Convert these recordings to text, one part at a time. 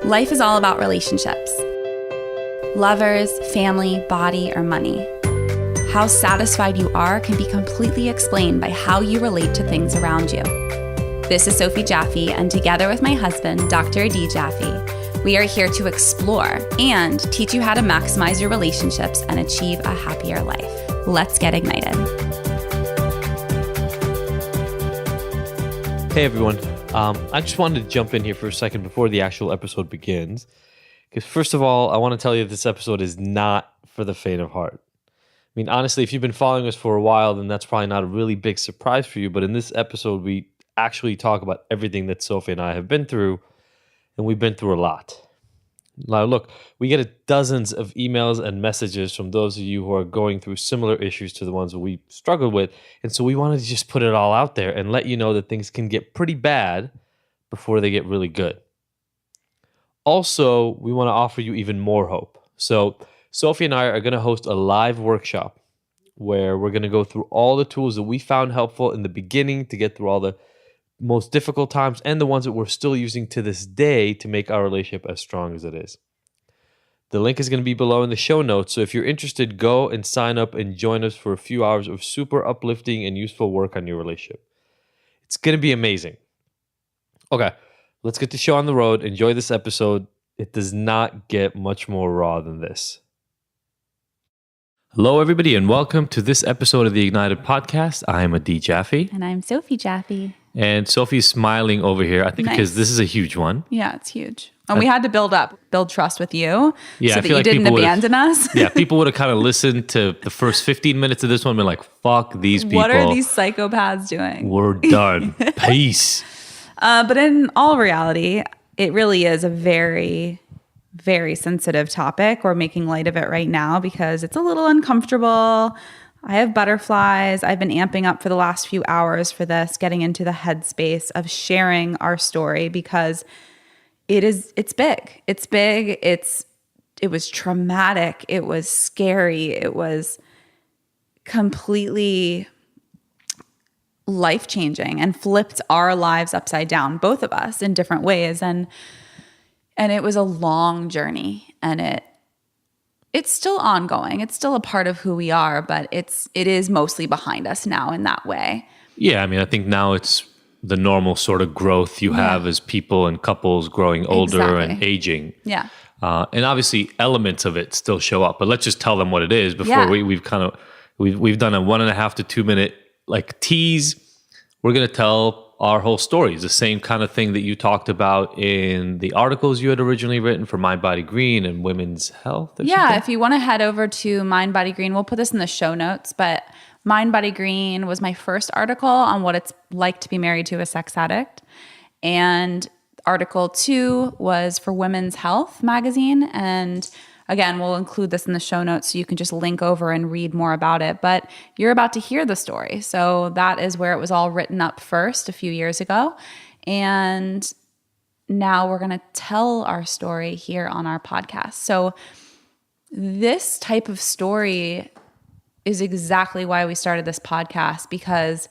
Life is all about relationships. Lovers, family, body, or money. How satisfied you are can be completely explained by how you relate to things around you. This is Sophie Jaffe, and together with my husband, Dr. Adi Jaffe, we are here to explore and teach you how to maximize your relationships and achieve a happier life. Let's get ignited. Hey everyone, I just wanted to jump in here for a second before the actual episode begins. Because first of all, I want to tell you this episode is not for the faint of heart. I mean, honestly, if you've been following us for a while, then that's probably not a really big surprise for you. But in this episode, we actually talk about everything that Sophie and I have been through, and we've been through a lot. Now, look, we get dozens of emails and messages from those of you who are going through similar issues to the ones that we struggled with. And so we wanted to just put it all out there and let you know that things can get pretty bad before they get really good. Also, we want to offer you even more hope. So Sophie and I are going to host a live workshop where we're going to go through all the tools that we found helpful in the beginning to get through all the most difficult times and the ones that we're still using to this day to make our relationship as strong as it is. The link is going to be below in the show notes. So if you're interested, go and sign up and join us for a few hours of super uplifting and useful work on your relationship. It's going to be amazing. Okay, let's get the show on the road. Enjoy this episode. It does not get much more raw than this. Hello, everybody, and welcome to this episode of the Ignited Podcast. I am Adi Jaffe. And I'm Sophie Jaffe. And Sophie's smiling over here, I think Nice. Because this is a huge one. Yeah, it's huge. And we had to build trust with you Yeah, so I that feel you like didn't people would've- abandon us. Yeah, people would have kind of listened to the first 15 minutes of this one and been like, fuck these people. What are these psychopaths doing? We're done. Peace. But in all reality, it really is a very, very sensitive topic. We're making light of it right now because it's a little uncomfortable. I have butterflies. I've been amping up for the last few hours for this, getting into the headspace of sharing our story because it's big. It's big. It was traumatic. It was scary. It was completely life-changing and flipped our lives upside down, both of us in different ways. And it was a long journey, and it's still ongoing. It's still a part of who we are, but it is mostly behind us now in that way. Yeah, I mean, I think now it's the normal sort of growth you have as people and couples growing older and aging. Yeah. And obviously elements of it still show up, but let's just tell them what it is before we've done a 1.5 to 2 minute like tease. We're going to tell our whole story. It's the same kind of thing that you talked about in the articles you had originally written for Mind, Body, Green and Women's Health. Yeah, if you want to head over to Mind, Body, Green, we'll put this in the show notes, but Mind, Body, Green was my first article on what it's like to be married to a sex addict. And article 2 was for Women's Health magazine. And again, we'll include this in the show notes so you can just link over and read more about it. But you're about to hear the story. So that is where it was all written up first a few years ago. And now we're going to tell our story here on our podcast. So this type of story is exactly why we started this podcast, because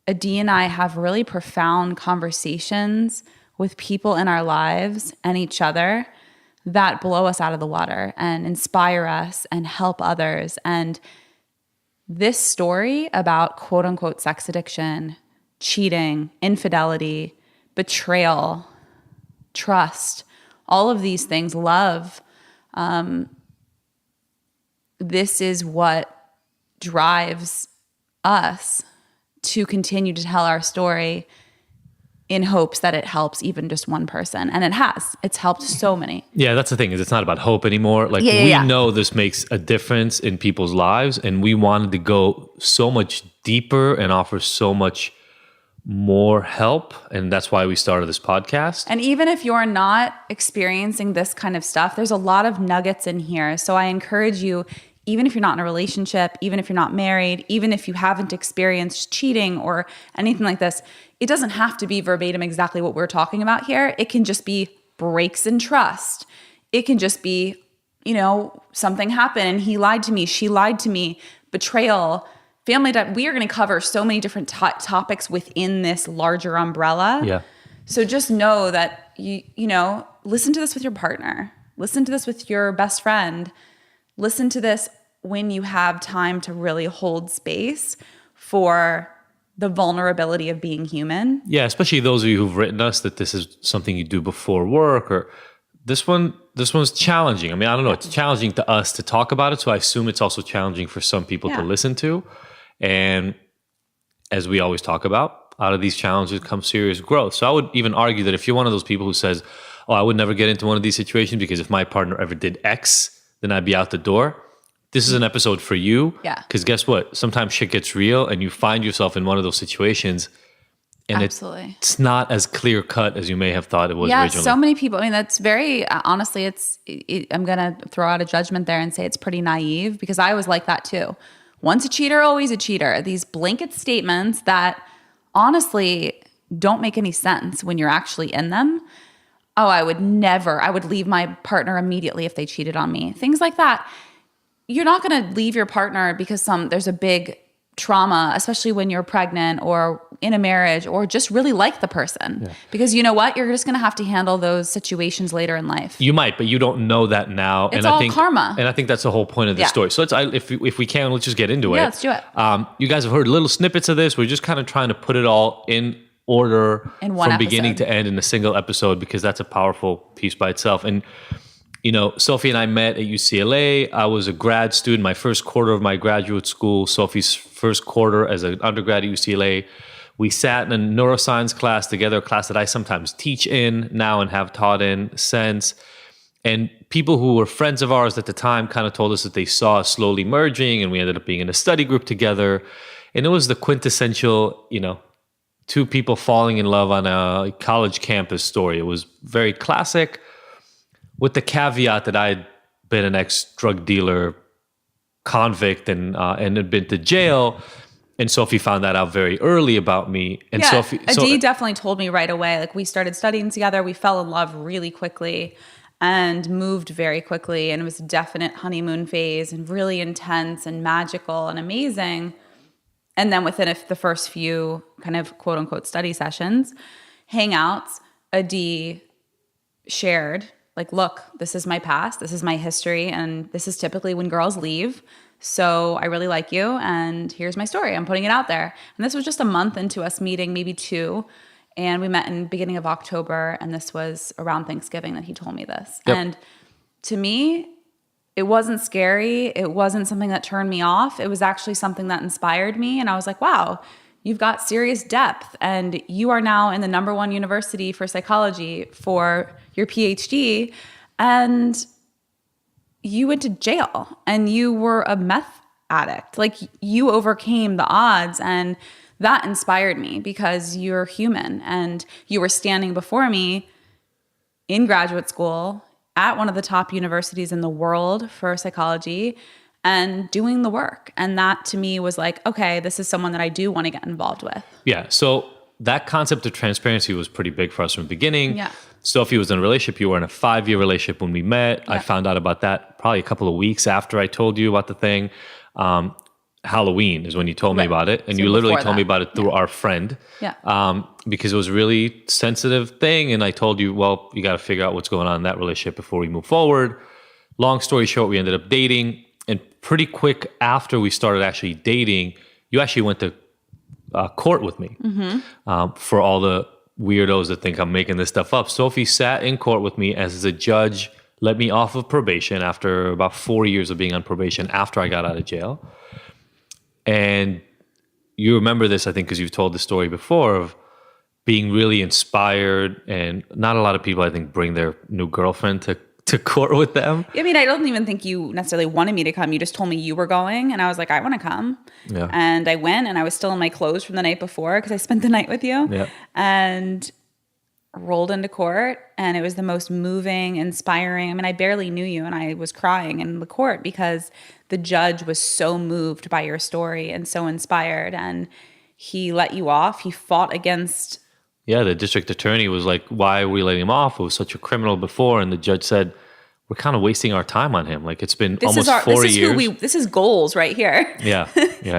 Adi and I have really profound conversations with people in our lives and each other that blow us out of the water and inspire us and help others. And this story about quote unquote sex addiction, cheating, infidelity, betrayal, trust, all of these things, love, this is what drives us to continue to tell our story in hopes that it helps even just one person. And it has. It's helped so many. Yeah, that's the thing, is it's not about hope anymore. Like we know this makes a difference in people's lives, and we wanted to go so much deeper and offer so much more help. And that's why we started this podcast. And even if you're not experiencing this kind of stuff, there's a lot of nuggets in here. So I encourage you, even if you're not in a relationship, even if you're not married, even if you haven't experienced cheating or anything like this, it doesn't have to be verbatim exactly what we're talking about here. It can just be breaks in trust. It can just be, something happened and he lied to me, she lied to me, betrayal, family. We are going to cover so many different topics within this larger umbrella. Yeah. So just know that, listen to this with your partner. Listen to this with your best friend. Listen to this when you have time to really hold space for the vulnerability of being human. Yeah, especially those of you who've written us that this is something you do before work, or this one's challenging. I mean, I don't know. It's challenging to us to talk about it, so I assume it's also challenging for some people to listen to. And as we always talk about, out of these challenges comes serious growth. So I would even argue that if you're one of those people who says, oh, I would never get into one of these situations because if my partner ever did X, then I'd be out the door. This is an episode for you. Yeah. Because guess what? Sometimes shit gets real and you find yourself in one of those situations and Absolutely. it's not as clear cut as you may have thought it was originally. So many people. I mean, that's very, honestly, I'm going to throw out a judgment there and say it's pretty naive because I was like that too. Once a cheater, always a cheater. These blanket statements that honestly don't make any sense when you're actually in them. Oh, I would leave my partner immediately if they cheated on me. Things like that. You're not going to leave your partner because there's a big trauma, especially when you're pregnant or in a marriage or just really like the person. Yeah. Because you know what? You're just going to have to handle those situations later in life. You might, but you don't know that now. It's all karma. And I think that's the whole point of the story. So if we can, let's just get into it. Yeah, let's do it. You guys have heard little snippets of this. We're just kind of trying to put it all in order in one from episode. Beginning to end in a single episode because that's a powerful piece by itself. And you know, Sophie and I met at UCLA. I was a grad student, my first quarter of my graduate school, Sophie's first quarter as an undergrad at UCLA. We sat in a neuroscience class together, a class that I sometimes teach in now and have taught in since. And people who were friends of ours at the time kind of told us that they saw us slowly merging, and we ended up being in a study group together. And it was the quintessential, you know, two people falling in love on a college campus story. It was very classic, with the caveat that I'd been an ex-drug dealer, convict, and had been to jail. And Sophie found that out very early about me. And Sophie, Adi definitely told me right away. Like, we started studying together. We fell in love really quickly and moved very quickly. And it was a definite honeymoon phase and really intense and magical and amazing. And then within the first few kind of quote unquote study sessions, hangouts, Adi shared, like, look, this is my past, this is my history, and this is typically when girls leave. So I really like you, and here's my story. I'm putting it out there. And this was just a month into us meeting, maybe 2. And we met in the beginning of October, and this was around Thanksgiving that he told me this. Yep. And to me, it wasn't scary. It wasn't something that turned me off. It was actually something that inspired me. And I was like, wow, you've got serious depth, and you are now in the #1 university for psychology for your PhD, and you went to jail, and you were a meth addict. Like, you overcame the odds, and that inspired me because you're human, and you were standing before me in graduate school at one of the top universities in the world for psychology and doing the work. And that to me was like, okay, this is someone that I do want to get involved with. Yeah. So that concept of transparency was pretty big for us from the beginning. Yeah. Sophie was in a relationship. You were in a 5-year relationship when we met. Yeah. I found out about that probably a couple of weeks after I told you about the thing. Halloween is when you told me about it. And So you literally before told me that. about it through our friend. Yeah. Because it was a really sensitive thing. And I told you, well, you got to figure out what's going on in that relationship before we move forward. Long story short, we ended up dating. And pretty quick after we started actually dating, you actually went to court with me for all the weirdos that think I'm making this stuff up. Sophie sat in court with me as the judge let me off of probation after about 4 years of being on probation after I got out of jail. And you remember this, I think, because you've told the story before of being really inspired. And not a lot of people, I think, bring their new girlfriend to court with them. I mean, I don't even think you necessarily wanted me to come. You just told me you were going, and I was like, I want to come. Yeah. And I went, and I was still in my clothes from the night before because I spent the night with you. Yeah. And rolled into court, and it was the most moving, inspiring. I mean, I barely knew you, and I was crying in the court because the judge was so moved by your story and so inspired, and he let you off. He fought against... Yeah, the district attorney was like, why are we letting him off? It was such a criminal before. And the judge said, we're kind of wasting our time on him. Like, it's been almost 4 years. This is goals right here. Yeah.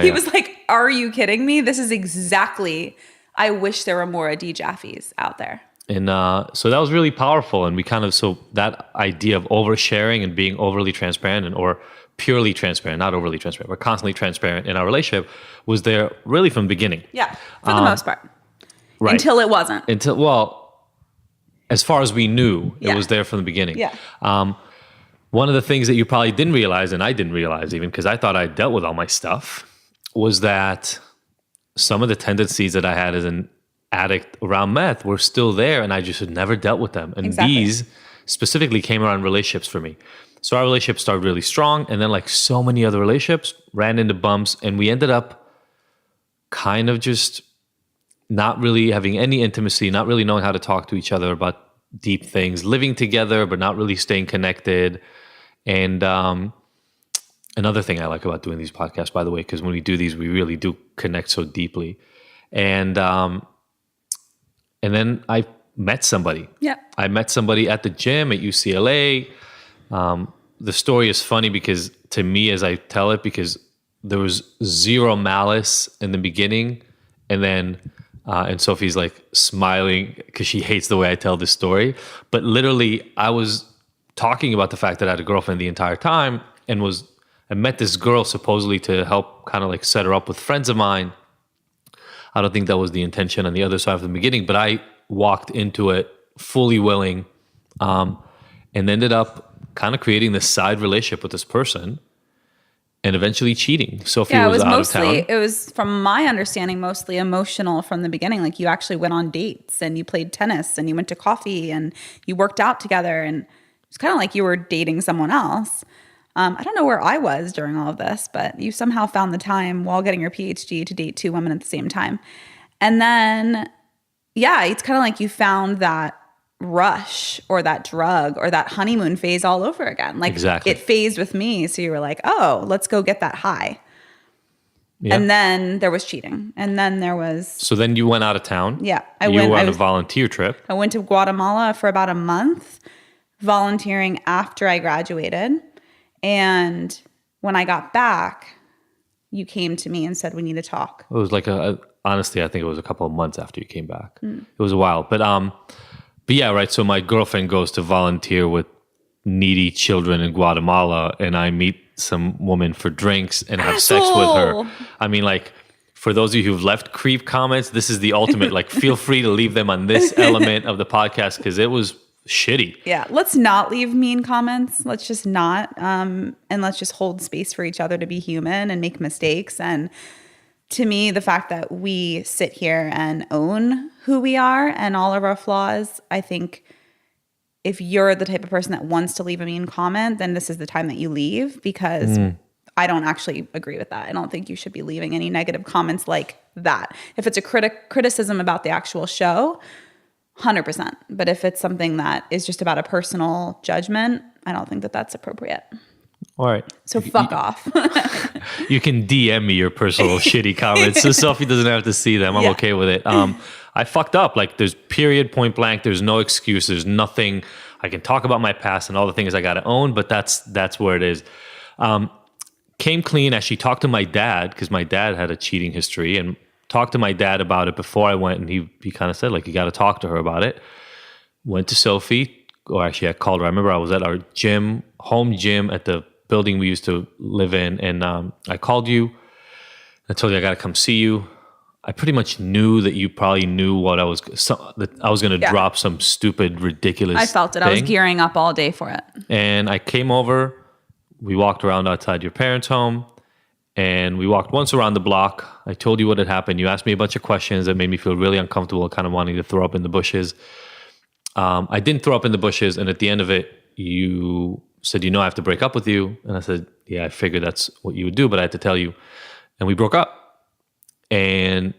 He was like, are you kidding me? This is exactly... I wish there were more Adi Jaffes out there. So that was really powerful. And we so that idea of oversharing and being overly transparent or purely transparent, not overly transparent, but constantly transparent in our relationship was there really from the beginning. Yeah, for the most part. Right. Until it wasn't. As far as we knew, Yeah. it was there from the beginning. Yeah. One of the things that you probably didn't realize, and I didn't realize even because I thought I dealt with all my stuff, was that some of the tendencies that I had as an addict around meth were still there, and I just had never dealt with them. And Exactly. these specifically came around relationships for me. So our relationship started really strong, and then like so many other relationships, ran into bumps, and we ended up kind of just not really having any intimacy, not really knowing how to talk to each other about deep things, living together, but not really staying connected. And another thing I like about doing these podcasts, by the way, because when we do these, we really do connect so deeply. And then I met somebody. Yeah. I met somebody at the gym at UCLA. The story is funny because to me, as I tell it, because there was zero malice in the beginning, and then and Sophie's like smiling because she hates the way I tell this story. But literally, I was talking about the fact that I had a girlfriend the entire time, and I met this girl supposedly to help kind of like set her up with friends of mine. I don't think that was the intention on the other side from the beginning, but I walked into it fully willing, and ended up kind of creating this side relationship with this person, and eventually cheating. Sophie was out of town. It was, from my understanding, mostly emotional from the beginning. Like, you actually went on dates and you played tennis and you went to coffee and you worked out together, and it's kind of like you were dating someone else. I don't know where I was during all of this, but you somehow found the time while getting your PhD to date two women at the same time. And then, yeah, it's kind of like you found that rush or that drug or that honeymoon phase all over again. Like, exactly. It phased with me. So you were like, oh, let's go get that high. Yeah. And then there was cheating. And then there was... So then you went out of town. Yeah. You were on a volunteer trip. I went to Guatemala for about a month, volunteering after I graduated. And when I got back, you came to me and said, we need to talk. It was like honestly, I think it was a couple of months after you came back. It was a while. But yeah, right. So my girlfriend goes to volunteer with needy children in Guatemala, and I meet some woman for drinks and have sex with her. I mean, like, for those of you who've left creep comments, this is the ultimate. Like, feel free to leave them on this element of the podcast because it was shitty. Yeah, let's not leave mean comments. Let's just not. And let's just hold space for each other to be human and make mistakes. And to me, the fact that we sit here and own who we are and all of our flaws, I think if you're the type of person that wants to leave a mean comment, then this is the time that you leave, because I don't actually agree with that. I don't think you should be leaving any negative comments like that. If it's a criticism about the actual show, 100%. But if it's something that is just about a personal judgment, I don't think that that's appropriate. All right. So fuck off. You can DM me your personal shitty comments so Sophie doesn't have to see them. I'm okay with it. I fucked up. Like, there's period, point blank. There's no excuse. There's nothing. I can talk about my past and all the things I got to own, but that's where it is. Came clean. Actually talked to my dad, because my dad had a cheating history, and talked to my dad about it before I went, and he kind of said, like, you got to talk to her about it. Went to Sophie, or actually I called her. I remember I was at our home gym at the building we used to live in, and I called you. I told you I got to come see you. I pretty much knew that you probably knew what that I was going to drop some stupid, ridiculous I felt it. thing. I was gearing up all day for it. And I came over. We walked around outside your parents' home, and we walked once around the block. I told you what had happened. You asked me a bunch of questions that made me feel really uncomfortable, kind of wanting to throw up in the bushes. I didn't throw up in the bushes, and at the end of it, you said, I have to break up with you. And I said, yeah, I figured that's what you would do, but I had to tell you. And we broke up. And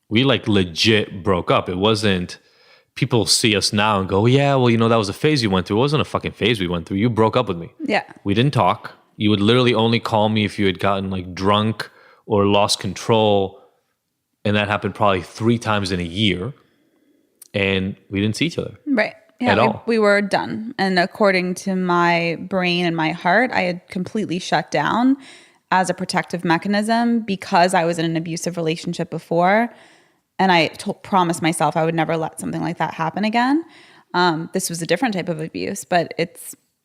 we like legit broke up. It wasn't, people see us now and go, yeah, well, that was a phase you went through. It wasn't a fucking phase we went through. You broke up with me. Yeah. We didn't talk. You would literally only call me if you had gotten like drunk or lost control. And that happened probably 3 times in a year. And we didn't see each other. Right. Yeah, at all. We were done. And according to my brain and my heart, I had completely shut down as a protective mechanism, because I was in an abusive relationship before. And I promised myself I would never let something like that happen again. This was a different type of abuse, but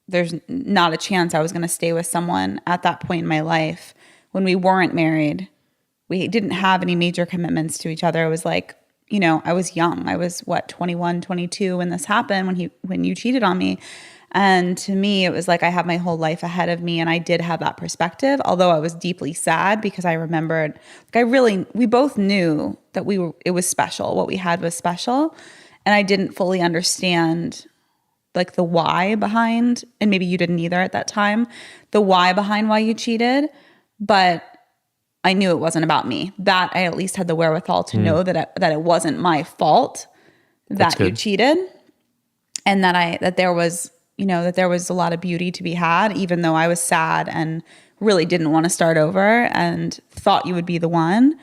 there's not a chance I was going to stay with someone at that point in my life when we weren't married. We didn't have any major commitments to each other. It was like, I was young. I was 21, 22 when this happened, when you cheated on me. And to me, it was like I have my whole life ahead of me. And I did have that perspective, although I was deeply sad because I remembered, we both knew that it was special. What we had was special. And I didn't fully understand like the why behind, and maybe you didn't either at that time, the why behind why you cheated. But I knew it wasn't about me. That I at least had the wherewithal to know that it wasn't my fault that you cheated, and that there was a lot of beauty to be had, even though I was sad and really didn't want to start over and thought you would be the one.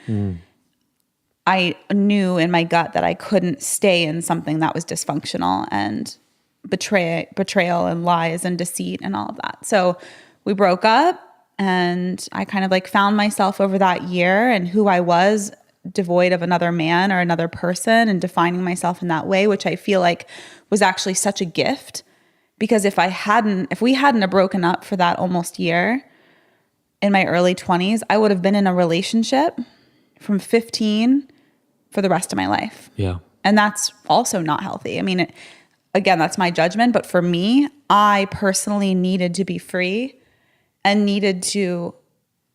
I knew in my gut that I couldn't stay in something that was dysfunctional and betrayal and lies and deceit and all of that. So we broke up. And I kind of like found myself over that year and who I was, devoid of another man or another person, and defining myself in that way, which I feel like was actually such a gift. Because if we hadn't have broken up for that almost year in my early 20s, I would have been in a relationship from 15 for the rest of my life. Yeah. And that's also not healthy. I mean, again, that's my judgment. But for me, I personally needed to be free and needed to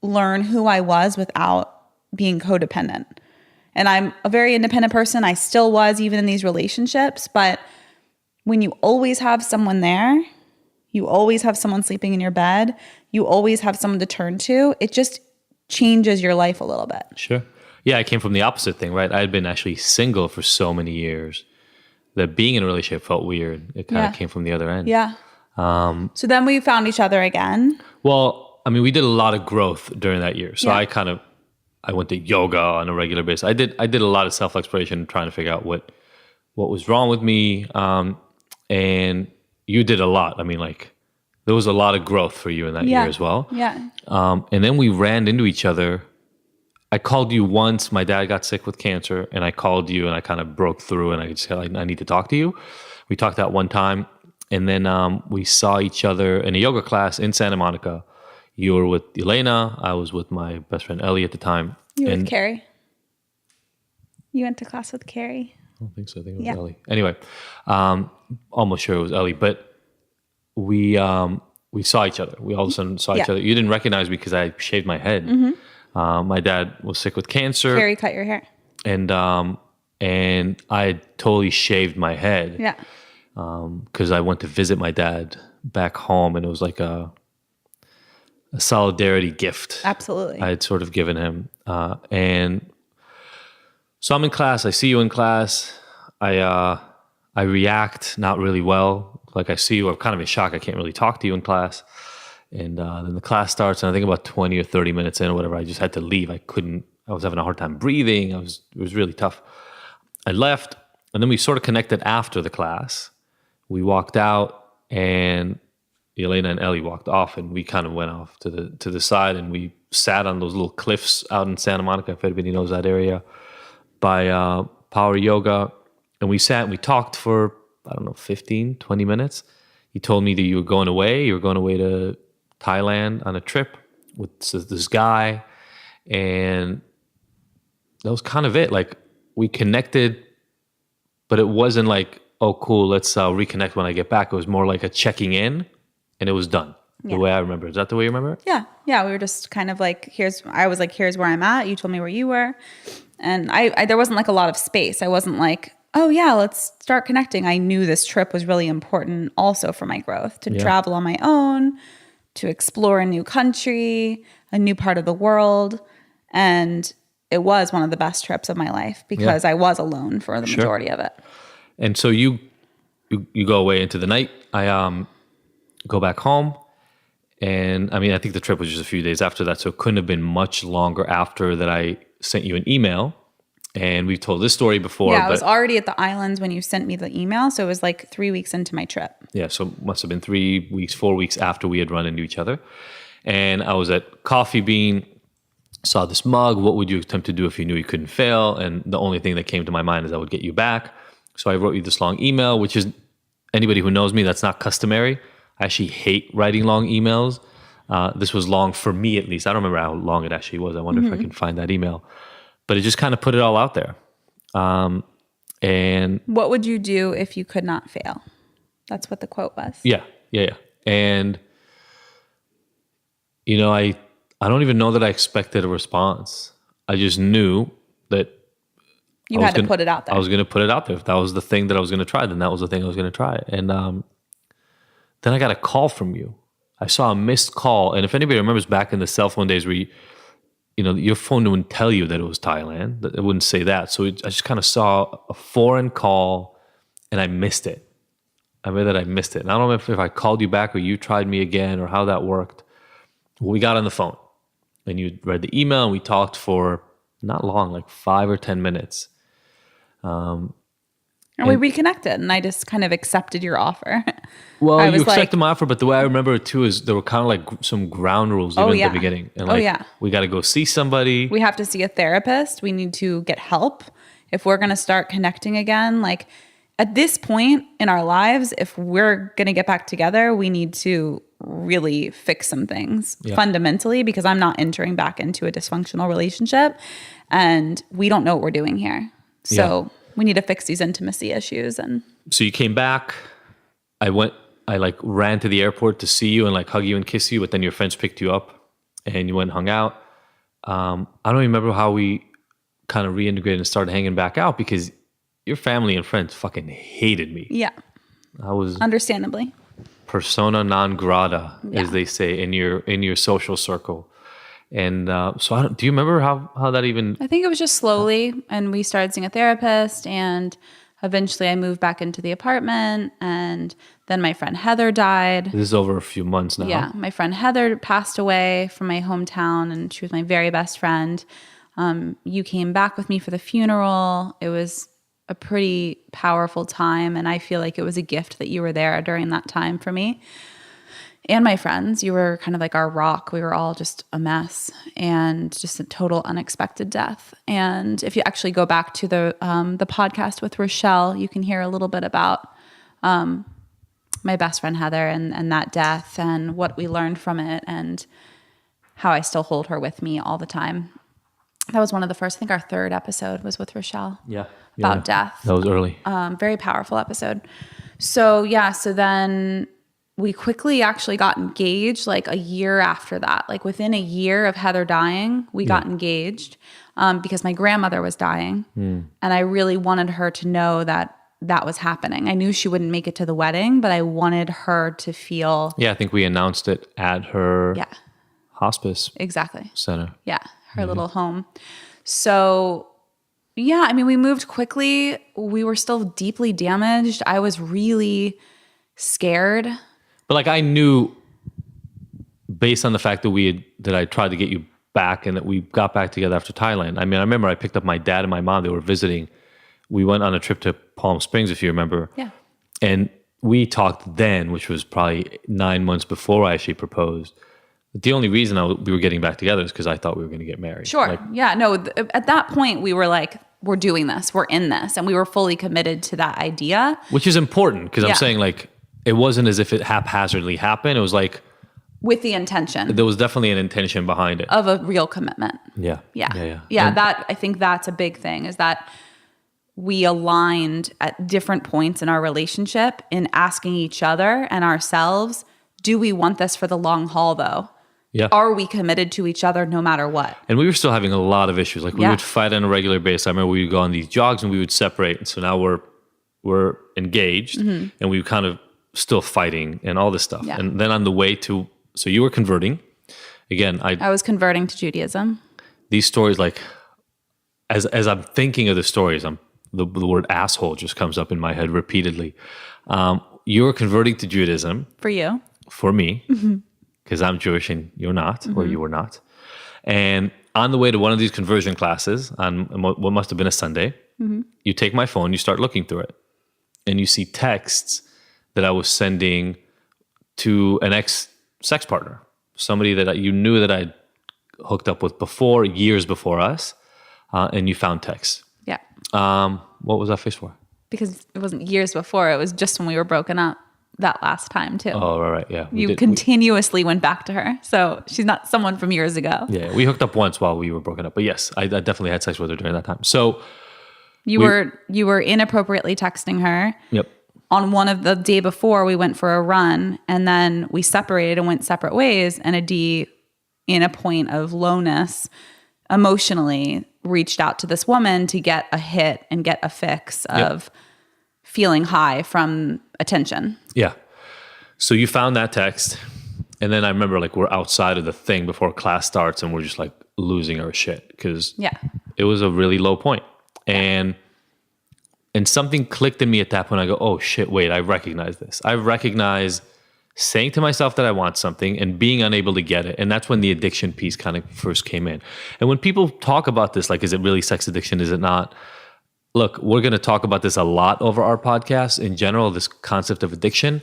learn who I was without being codependent. And I'm a very independent person. I still was, even in these relationships. But when you always have someone there, you always have someone sleeping in your bed, you always have someone to turn to, it just changes your life a little bit. Sure. Yeah, I came from the opposite thing, right? I had been actually single for so many years that being in a relationship felt weird. It kind of came from the other end. Yeah. So then we found each other again. Well, I mean, we did a lot of growth during that year. So I went to yoga on a regular basis. I did a lot of self-exploration, trying to figure out what was wrong with me. And you did a lot. I mean, like, there was a lot of growth for you in that year as well. Yeah. And then we ran into each other. I called you once. My dad got sick with cancer, and I called you, and I kind of broke through, and I just said, I need to talk to you. We talked that one time. And then we saw each other in a yoga class in Santa Monica. You were with Elena. I was with my best friend Ellie at the time. You were with Carrie. You went to class with Carrie. I don't think so. I think it was Ellie. Anyway, almost sure it was Ellie. But we saw each other. We all of a sudden saw each other. You didn't recognize me because I shaved my head. My dad was sick with cancer. Carrie cut your hair. And I had totally shaved my head. Yeah. Because I went to visit my dad back home, and it was like a solidarity gift. Absolutely. I had sort of given him. And so I'm in class. I see you in class. I react not really well. Like, I see you, I'm kind of in shock. I can't really talk to you in class. And then the class starts, and I think about 20 or 30 minutes in or whatever, I just had to leave. I was having a hard time breathing. It was really tough. I left, and then we sort of connected after the class. We walked out, and Elena and Ellie walked off, and we kind of went off to the side, and we sat on those little cliffs out in Santa Monica, if anybody knows that area, by Power Yoga. And we sat and we talked for, 15, 20 minutes. You told me that you were going away. You were going away to Thailand on a trip with this guy. And that was kind of it. Like, we connected, but it wasn't like, oh, cool, let's reconnect when I get back. It was more like a checking in, and it was done. The way I remember. Is that the way you remember it? Yeah. Yeah. We were just kind of like, here's where I'm at. You told me where you were. And I there wasn't like a lot of space. I wasn't like, oh yeah, let's start connecting. I knew this trip was really important also for my growth, to travel on my own, to explore a new country, a new part of the world. And it was one of the best trips of my life because I was alone for the majority of it. And so you go away into the night. I go back home. And I mean, I think the trip was just a few days after that. So it couldn't have been much longer after that I sent you an email. And we've told this story before. Yeah, I was already at the islands when you sent me the email. So it was like 3 weeks into my trip. Yeah, so it must have been 3 weeks, 4 weeks after we had run into each other. And I was at Coffee Bean saw this mug. What would you attempt to do if you knew you couldn't fail? And the only thing that came to my mind is I would get you back. So I wrote you this long email, which is, anybody who knows me, that's not customary. I actually hate writing long emails. This was long for me, at least. I don't remember how long it actually was. I wonder if I can find that email. But it just kind of put it all out there. And what would you do if you could not fail? That's what the quote was. Yeah. And, I don't even know that I expected a response. I just knew that you had to put it out there. I was going to put it out there. If that was the thing that I was going to try, then that was the thing I was going to try. And then I got a call from you. I saw a missed call. And if anybody remembers back in the cell phone days where your phone wouldn't tell you that it was Thailand. It wouldn't say that. So I just kind of saw a foreign call and I missed it. I read that I missed it. And I don't know if I called you back or you tried me again or how that worked. We got on the phone and you read the email and we talked for not long, like 5 or 10 minutes. And we reconnected and I just kind of accepted your offer. Well, you accepted my offer, but the way I remember it too is there were kind of like some ground rules even at the beginning. And we got to go see somebody. We have to see a therapist. We need to get help. If we're going to start connecting again, like at this point in our lives, if we're going to get back together, we need to really fix some things fundamentally, because I'm not entering back into a dysfunctional relationship and we don't know what we're doing here. So we need to fix these intimacy issues. And so you came back. I ran to the airport to see you and like hug you and kiss you, but then your friends picked you up and you went and hung out. I don't even remember how we kind of reintegrated and started hanging back out because your family and friends fucking hated me. Yeah. I was understandably persona non grata, as they say in your social circle. And so do you remember how that even... I think it was just slowly, and we started seeing a therapist, and eventually I moved back into the apartment, and then my friend Heather died. This is over a few months now. Yeah, my friend Heather passed away from my hometown, and she was my very best friend. You came back with me for the funeral. It was a pretty powerful time, and I feel like it was a gift that you were there during that time for me. And my friends, you were kind of like our rock. We were all just a mess and just a total unexpected death. And if you actually go back to the podcast with Rochelle, you can hear a little bit about my best friend Heather and that death and what we learned from it and how I still hold her with me all the time. That was one of the first, I think our third episode was with Rochelle. About death. That was early. Very powerful episode. So then we quickly actually got engaged like a year after that. Like within a year of Heather dying, we got engaged because my grandmother was dying. And I really wanted her to know that was happening. I knew she wouldn't make it to the wedding, but I wanted her to feel... Yeah, I think we announced it at her hospice center. Yeah, her little home. So... yeah, I mean, we moved quickly. We were still deeply damaged. I was really scared. But like I knew, based on the fact that I tried to get you back and that we got back together after Thailand. I mean, I remember I picked up my dad and my mom. They were visiting. We went on a trip to Palm Springs, if you remember. Yeah. And we talked then, which was probably 9 months before I actually proposed. The only reason we were getting back together is because I thought we were going to get married. Sure. At that point, we were like, we're doing this. We're in this. And we were fully committed to that idea. Which is important because I'm saying like, it wasn't as if it haphazardly happened. It was like... with the intention. There was definitely an intention behind it. Of a real commitment. Yeah. I think that's a big thing is that we aligned at different points in our relationship in asking each other and ourselves, do we want this for the long haul though? Yeah. Are we committed to each other no matter what? And we were still having a lot of issues. Like we would fight on a regular basis. I remember we would go on these jogs and we would separate. And so now we're engaged and we were kind of still fighting and all this stuff. Yeah. And then on the way to, so you were converting. Again, I was converting to Judaism. These stories, like as I'm thinking of the stories, the word asshole just comes up in my head repeatedly. You were converting to Judaism. For you. For me. Because I'm Jewish and you're not, or you were not. And on the way to one of these conversion classes, on what must have been a Sunday, you take my phone, you start looking through it, and you see texts that I was sending to an ex-sex partner, somebody that you knew that I'd hooked up with before, years before us, and you found Tex. Yeah. What was that face for? Because it wasn't years before. It was just when we were broken up that last time too. Oh, right. Yeah. You continuously went back to her. So she's not someone from years ago. Yeah. We hooked up once while we were broken up. But yes, I definitely had sex with her during that time. So you were inappropriately texting her. Yep. On one of the day before, we went for a run, and then we separated and went separate ways. And Adi, in a point of lowness, emotionally reached out to this woman to get a hit and get a fix of feeling high from attention. Yeah. So you found that text, and then I remember like we're outside of the thing before class starts, and we're just like losing our shit because it was a really low point. And something clicked in me at that point. I go, oh shit, wait, I recognize this. I recognize saying to myself that I want something and being unable to get it. And that's when the addiction piece kind of first came in. And when people talk about this, like, is it really sex addiction? Is it not? Look, we're going to talk about this a lot over our podcast in general, this concept of addiction.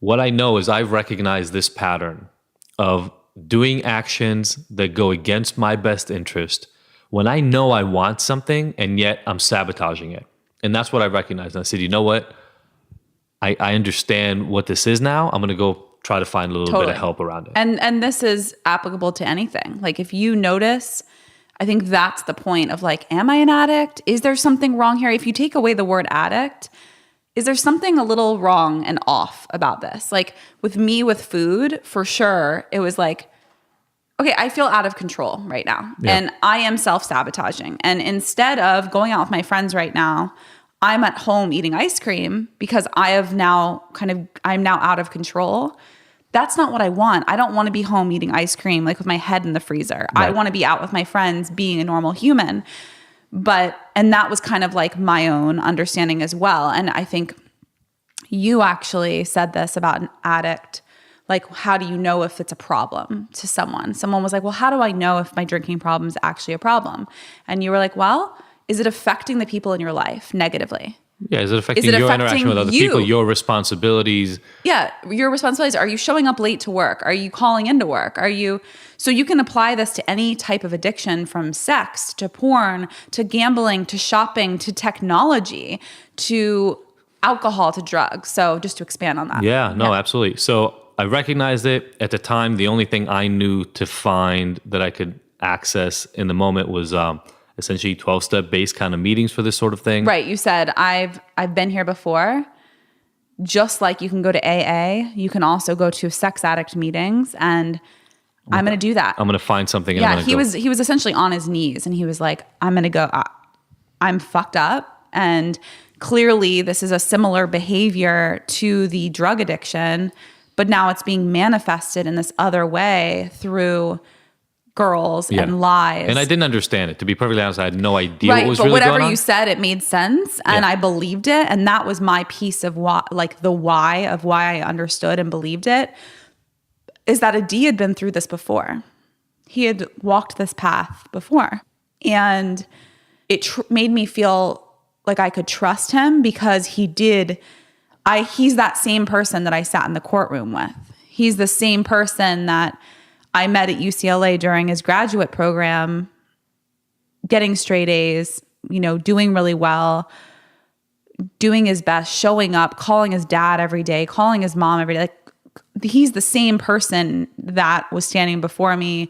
What I know is I recognize this pattern of doing actions that go against my best interest when I know I want something and yet I'm sabotaging it. And that's what I recognized. And I said, you know what? I understand what this is now. I'm going to go try to find a little bit of help around it. And this is applicable to anything. Like if you notice, I think that's the point of like, am I an addict? Is there something wrong here? If you take away the word addict, is there something a little wrong and off about this? Like with me with food, for sure, it was like, okay, I feel out of control right now. Yeah. And I am self-sabotaging. And instead of going out with my friends right now, I'm at home eating ice cream because I'm now out of control. That's not what I want. I don't want to be home eating ice cream like with my head in the freezer. Right. I want to be out with my friends being a normal human. And that was kind of like my own understanding as well. And I think you actually said this about an addict. Like, how do you know if it's a problem to someone? Someone was like, well, how do I know if my drinking problem is actually a problem? And you were like, well, is it affecting the people in your life negatively? Yeah, is it affecting your interaction with other people, your responsibilities? Yeah, your responsibilities. Are you showing up late to work? Are you calling into work? So you can apply this to any type of addiction, from sex to porn to gambling to shopping to technology to alcohol to drugs. So just to expand on that. Yeah, no, absolutely. So I recognized it at the time. The only thing I knew to find that I could access in the moment was essentially 12-step based kind of meetings for this sort of thing. Right. You said, I've been here before. Just like you can go to AA, you can also go to sex addict meetings, and I'm going to do that. I'm going to find something. And he was essentially on his knees, and he was like, I'm going to go, I'm fucked up. And clearly this is a similar behavior to the drug addiction, but now it's being manifested in this other way through girls and lies. And I didn't understand it. To be perfectly honest, I had no idea what was really going on. But whatever you said, it made sense, and I believed it. And that was my piece of why I understood and believed it, is that Adi had been through this before. He had walked this path before. And it made me feel like I could trust him because he's that same person that I sat in the courtroom with. He's the same person that I met at UCLA during his graduate program, getting straight A's, doing really well, doing his best, showing up, calling his dad every day, calling his mom every day. Like, he's the same person that was standing before me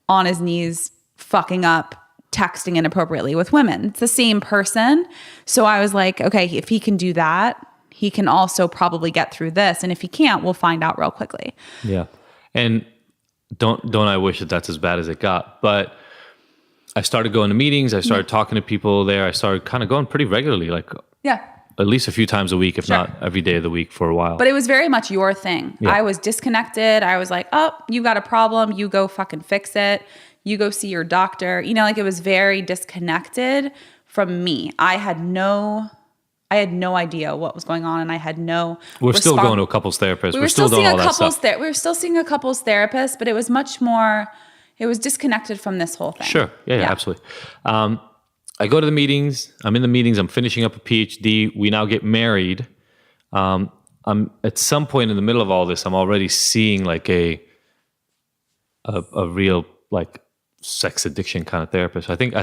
on his knees, fucking up, texting inappropriately with women. It's the same person. So I was like, okay, if he can do that, he can also probably get through this. And if he can't, we'll find out real quickly. Yeah. And don't I wish that that's as bad as it got. But I started going to meetings. I started talking to people there. I started kind of going pretty regularly, like at least a few times a week, if not every day of the week for a while. But it was very much your thing. Yeah. I was disconnected. I was like, oh, you got a problem. You go fucking fix it. You go see your doctor. It was very disconnected from me. I had no idea what was going on, and I had no. We're still going to a couples therapist. We're still doing all that stuff. We were still seeing a couples therapist, but it was much more. It was disconnected from this whole thing. Sure. Yeah. Absolutely. I go to the meetings. I'm in the meetings. I'm finishing up a PhD. We now get married. I'm at some point in the middle of all this. I'm already seeing like a real like sex addiction kind of therapist. I think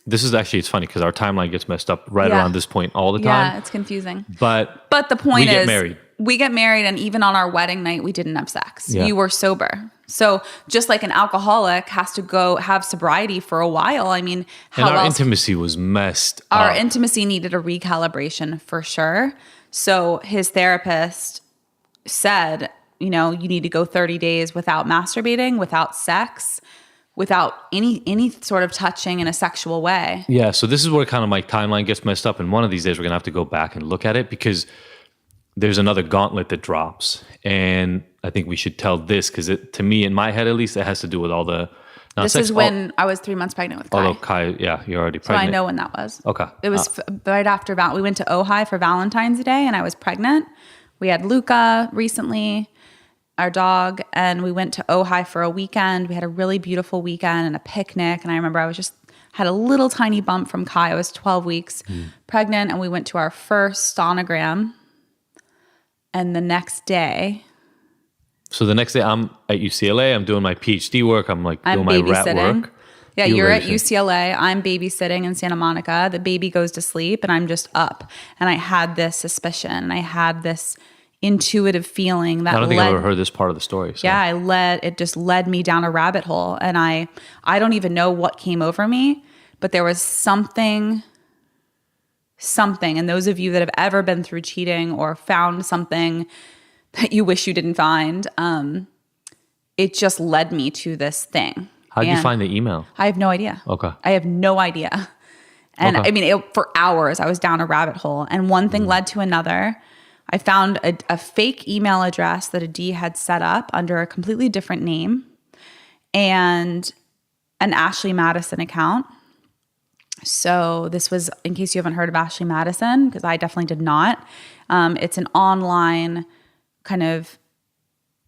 this is actually, it's funny because our timeline gets messed up right Yeah. around this point all the time. Yeah, it's confusing. But the point we is, get married. we get married, and even on our wedding night, we didn't have sex. Yeah. You were sober. So just like an alcoholic has to go have sobriety for a while. I mean, how And our else? intimacy was messed Our up. intimacy needed a recalibration for sure. So his therapist said, you know, you need to go 30 days without masturbating, without sex, without any sort of touching in a sexual way. Yeah, so this is where kind of my timeline gets messed up. And one of these days we're gonna have to go back and look at it because there's another gauntlet that drops. And I think we should tell this because to me, in my head at least, it has to do with all the This is when I was 3 months pregnant with Kai. Although Kai, yeah, you're already So pregnant. I know when that was. Okay. It was right after we went to Ojai for Valentine's Day, and I was pregnant. We had Luca recently, our dog, and we went to Ojai for a weekend. We had a really beautiful weekend and a picnic. And I remember I had a little tiny bump from Kai. I was 12 weeks pregnant, and we went to our first sonogram. And the next day, So the next day I'm at UCLA. I'm doing my PhD work. I'm doing my rat babysitting. work. Yeah, you're at UCLA. I'm babysitting in Santa Monica. The baby goes to sleep, and I'm just up. And I had this suspicion. I had this intuitive feeling that I don't think I've ever heard this part of the story. So. Yeah, it just led me down a rabbit hole. And I don't even know what came over me, but there was something. And those of you that have ever been through cheating or found something that you wish you didn't find, it just led me to this thing. How did you find the email? I have no idea. Okay. I have no idea. And Okay. I mean, for hours, I was down a rabbit hole. And one thing led to another. I found a fake email address that a D had set up under a completely different name and an Ashley Madison account. So this was, in case you haven't heard of Ashley Madison, because I definitely did not. It's an online kind of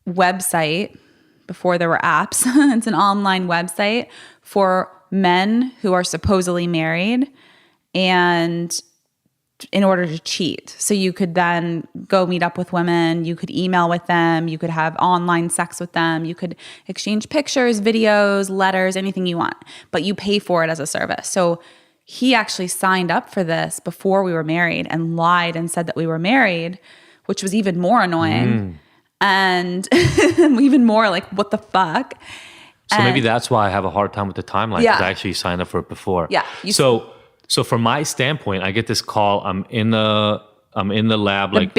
website before there were apps. It's an online website for men who are supposedly married and in order to cheat. So you could then go meet up with women, you could email with them, you could have online sex with them, you could exchange pictures, videos, letters, anything you want, but you pay for it as a service. So he actually signed up for this before we were married and lied and said that we were married, which was even more annoying. And even more like, what the fuck? So maybe that's why I have a hard time with the timeline because I actually signed up for it before. Yeah. So from my standpoint, I get this call. I'm in the lab, The like basement.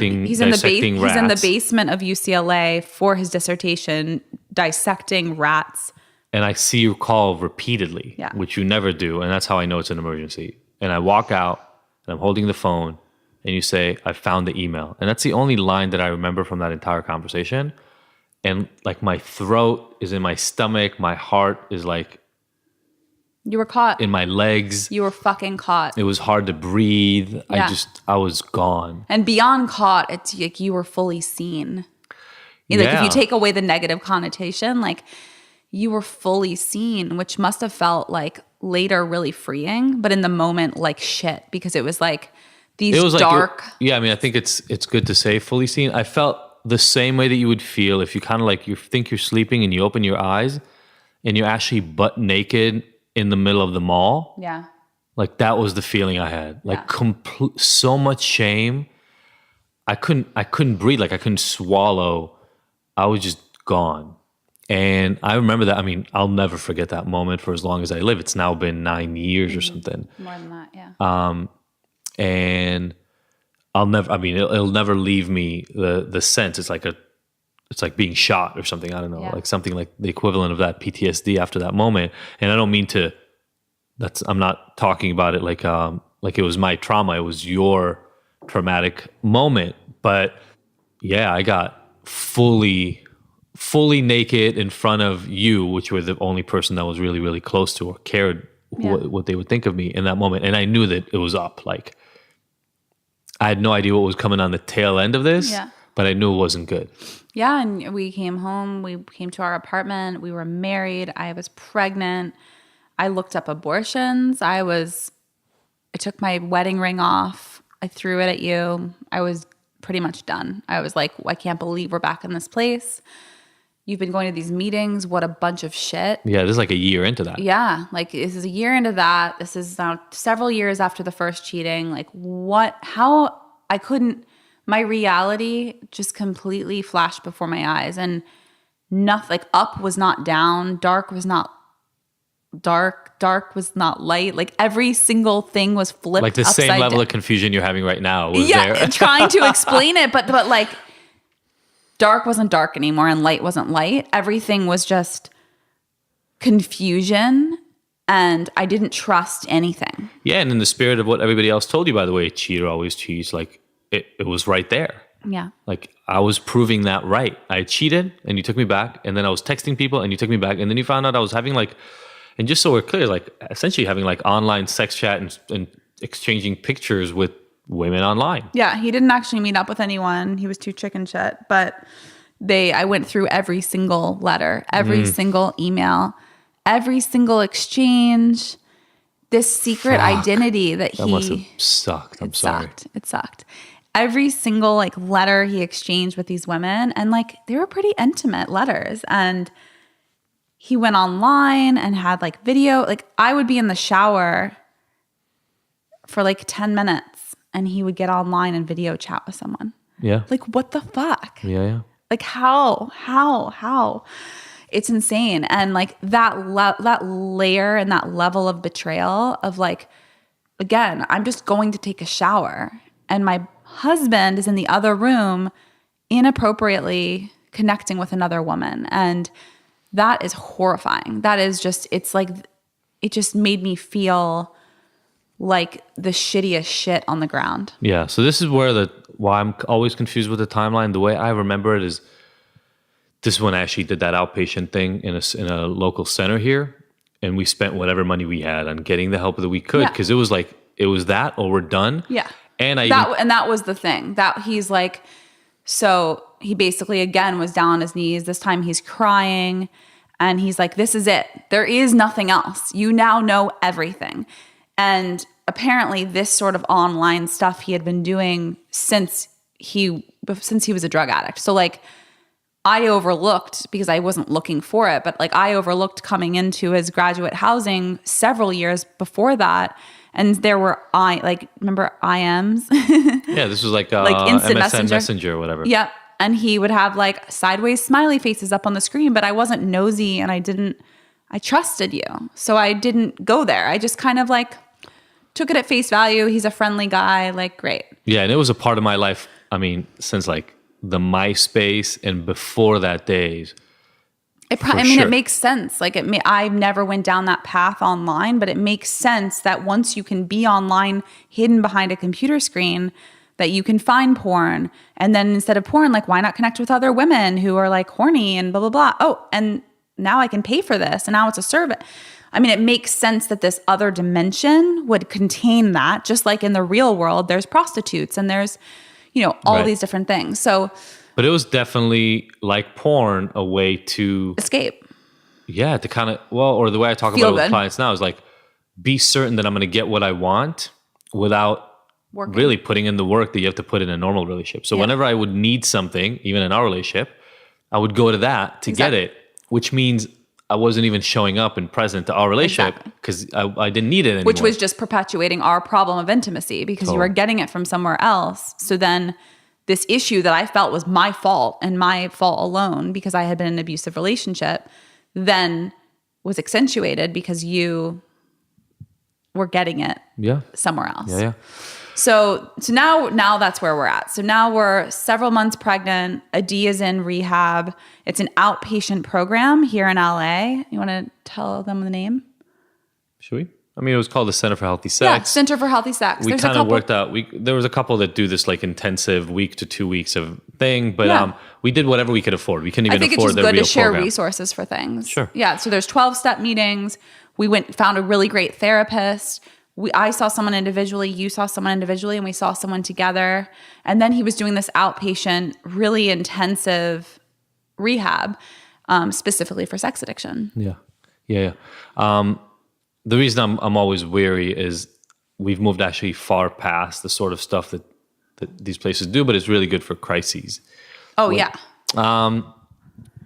dissecting He's rats. in the basement of UCLA for his dissertation, dissecting rats. And I see you call repeatedly, Yeah. which you never do. And that's how I know it's an emergency. And I walk out and I'm holding the phone and you say, I found the email. And that's the only line that I remember from that entire conversation. And like my throat is in my stomach. My heart is like You were caught. in my legs. You were fucking caught. It was hard to breathe. Yeah. I was gone. And beyond caught, it's like you were fully seen. Like if you take away the negative connotation, like you were fully seen, which must have felt like later really freeing, but in the moment like shit, because it was like these dark. I mean, I think it's good to say fully seen. I felt the same way that you would feel if you kind of like you think you're sleeping and you open your eyes and you're actually butt naked in the middle of the mall. Yeah. Like that was the feeling I had. Like so much shame. I couldn't breathe. Like I couldn't swallow. I was just gone. And I remember that. I mean, I'll never forget that moment for as long as I live. It's now been 9 years or something. More than that, yeah. And I'll never, I mean, it'll never leave me the sense. It's like being shot or something. I don't know, like something like the equivalent of that PTSD after that moment. And I don't mean to, I'm not talking about it like it was my trauma. It was your traumatic moment. But yeah, I got fully naked in front of you, which were the only person that was really, really close to or cared what they would think of me in that moment. And I knew that it was up. Like I had no idea what was coming on the tail end of this, but I knew it wasn't good. Yeah. And we came home, we came to our apartment, we were married, I was pregnant. I looked up abortions. I took my wedding ring off. I threw it at you. I was pretty much done. I was like, I can't believe we're back in this place. you've been going to these meetings. What a bunch of shit. Yeah, this is like a year into that. Yeah, like this is a year into that. This is now several years after the first cheating. Like how I couldn't, my reality just completely flashed before my eyes, and nothing, like up was not down, dark was not dark was not light. Like every single thing was flipped like the upside same level down. of confusion you're having right now was there. Trying to explain it, but like dark wasn't dark anymore and light wasn't light. Everything was just confusion, and I didn't trust anything. Yeah, and in the spirit of what everybody else told you, by the way, cheater always cheats, like it was right there. Yeah. Like I was proving that right. I cheated and you took me back, and then I was texting people and you took me back, and then you found out I was having like, and just so we're clear, like essentially having like online sex chat and exchanging pictures with women online. Yeah, he didn't actually meet up with anyone. He was too chicken shit. But I went through every single letter, every single email, every single exchange. This secret identity that must have sucked. I'm sorry. It sucked. Every single like letter he exchanged with these women, and like they were pretty intimate letters. And he went online and had like video. Like I would be in the shower for like 10 minutes and he would get online and video chat with someone. Yeah. Like what the fuck? Yeah. Like how? It's insane. And like that layer and that level of betrayal of like, again, I'm just going to take a shower and my husband is in the other room inappropriately connecting with another woman. And that is horrifying. That is just, it's like, it just made me feel like the shittiest shit on the ground. Yeah. So this is why I'm always confused with the timeline. The way I remember it is this is when I actually did that outpatient thing in a local center here. And we spent whatever money we had on getting the help that we could. Cause it was like, it was that or we're done. Yeah. And that was the thing that he's like, so he basically again was down on his knees. This time he's crying and he's like, this is it. There is nothing else. You now know everything. And apparently this sort of online stuff he had been doing since he was a drug addict. So like I overlooked, because I wasn't looking for it, but like I overlooked coming into his graduate housing several years before that. And there were remember IMs? Yeah, this was like instant MSN Messenger or whatever. Yep. And he would have like sideways smiley faces up on the screen, but I wasn't nosy and I trusted you. So I didn't go there. I just kind of like took it at face value. He's a friendly guy, like great. Yeah, and it was a part of my life, I mean, since like the MySpace and before that days. It makes sense. Like I never went down that path online, but it makes sense that once you can be online hidden behind a computer screen, that you can find porn. And then instead of porn, like why not connect with other women who are like horny and blah, blah, blah. Oh, and now I can pay for this. And now it's a service. I mean, it makes sense that this other dimension would contain that, just like in the real world, there's prostitutes and there's, all these different things. So, but it was definitely like porn, a way to escape. Yeah, to kind of, or the way I talk about it with clients now is like, be certain that I'm going to get what I want without really putting in the work that you have to put in a normal relationship. So whenever I would need something, even in our relationship, I would go to that to get it, which means I wasn't even showing up and present to our relationship because I didn't need it anymore. Which was just perpetuating our problem of intimacy because you were getting it from somewhere else. So then this issue that I felt was my fault and my fault alone because I had been in an abusive relationship then was accentuated because you were getting it somewhere else. Yeah. So now that's where we're at. So now we're several months pregnant. Adi is in rehab. It's an outpatient program here in LA. You want to tell them the name? Should we? I mean, it was called the Center for Healthy Sex. Yeah, Center for Healthy Sex. We kind of worked out. There was a couple that do this like intensive week to 2 weeks of thing, but we did whatever we could afford. We couldn't even afford the real program. I think it's just good to share resources for things. Sure. Yeah. So there's 12-step meetings. We found a really great therapist. I saw someone individually, you saw someone individually, and we saw someone together. And then he was doing this outpatient, really intensive rehab, specifically for sex addiction. Yeah. The reason I'm always weary is we've moved actually far past the sort of stuff that these places do, but it's really good for crises. Oh, yeah.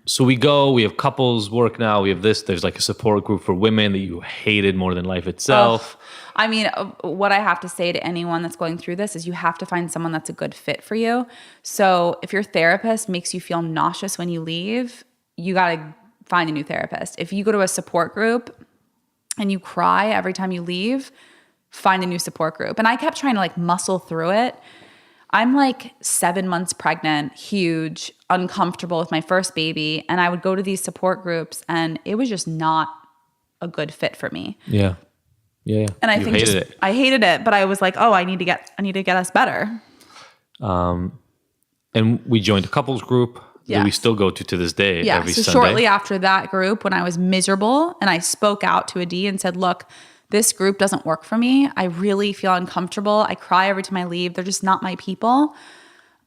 So we have couples work now. We have this. There's like a support group for women that you hated more than life itself. I mean, what I have to say to anyone that's going through this is you have to find someone that's a good fit for you. So if your therapist makes you feel nauseous when you leave, you got to find a new therapist. If you go to a support group and you cry every time you leave, find a new support group. And I kept trying to like muscle through it. I'm like 7 months pregnant, huge, uncomfortable with my first baby. And I would go to these support groups and it was just not a good fit for me. Yeah. And I I hated it, but I was like, oh, I need to get us better. And we joined a couples group that we still go to this day every so Sunday. Shortly after that group, when I was miserable and I spoke out to a D and said, look, this group doesn't work for me. I really feel uncomfortable. I cry every time I leave. They're just not my people.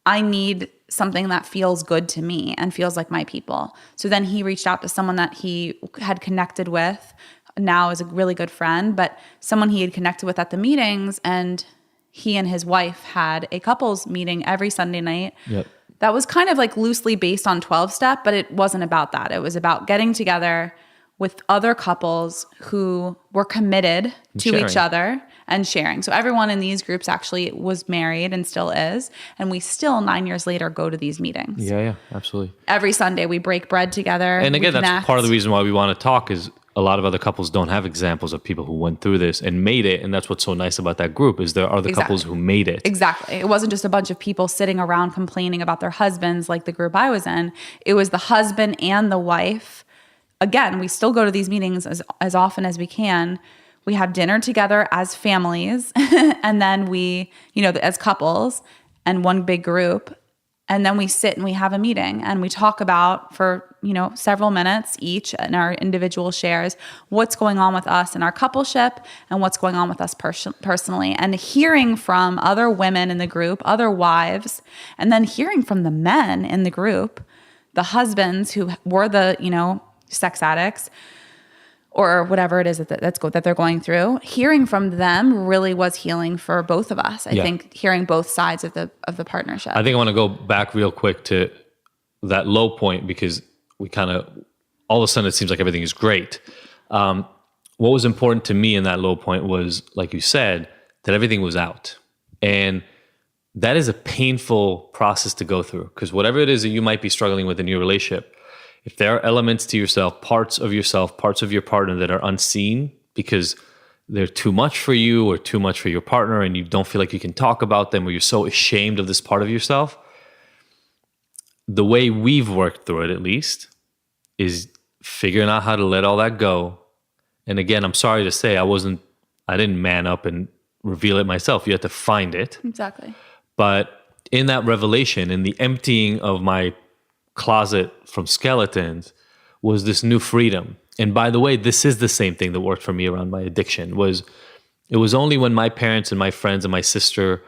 I need something that feels good to me and feels like my people. So then he reached out to someone that he had connected with, now is a really good friend, but someone he had connected with at the meetings, and he and his wife had a couples meeting every Sunday night. Yep. That was kind of like loosely based on 12-step, but it wasn't about that. It was about getting together with other couples who were committed to each other and sharing. So everyone in these groups actually was married and still is. And we still 9 years later go to these meetings. Yeah, absolutely. Every Sunday we break bread together. And again, that's part of the reason why we want to talk is a lot of other couples don't have examples of people who went through this and made it. And that's what's so nice about that group is there are the couples who made it. Exactly. It wasn't just a bunch of people sitting around complaining about their husbands like the group I was in. It was the husband and the wife. Again, we still go to these meetings as often as we can. We have dinner together as families and then we, as couples and one big group. And then we sit and we have a meeting and we talk about for, several minutes each in our individual shares, what's going on with us in our coupleship and what's going on with us personally. And hearing from other women in the group, other wives, and then hearing from the men in the group, the husbands who were the, sex addicts or whatever it is that they're going through, hearing from them really was healing for both of us. I think hearing both sides of the partnership. I think I want to go back real quick to that low point because we kind of, all of a sudden it seems like everything is great. What was important to me in that low point was, like you said, that everything was out. And that is a painful process to go through because whatever it is that you might be struggling with in your relationship, if there are elements to yourself, parts of your partner that are unseen because they're too much for you or too much for your partner and you don't feel like you can talk about them or you're so ashamed of this part of yourself, the way we've worked through it at least is figuring out how to let all that go. And again, I'm sorry to say I didn't man up and reveal it myself. You had to find it. Exactly. But in that revelation, in the emptying of my closet from skeletons was this new freedom. And by the way, this is the same thing that worked for me around my addiction. It was only when my parents and my friends and my sister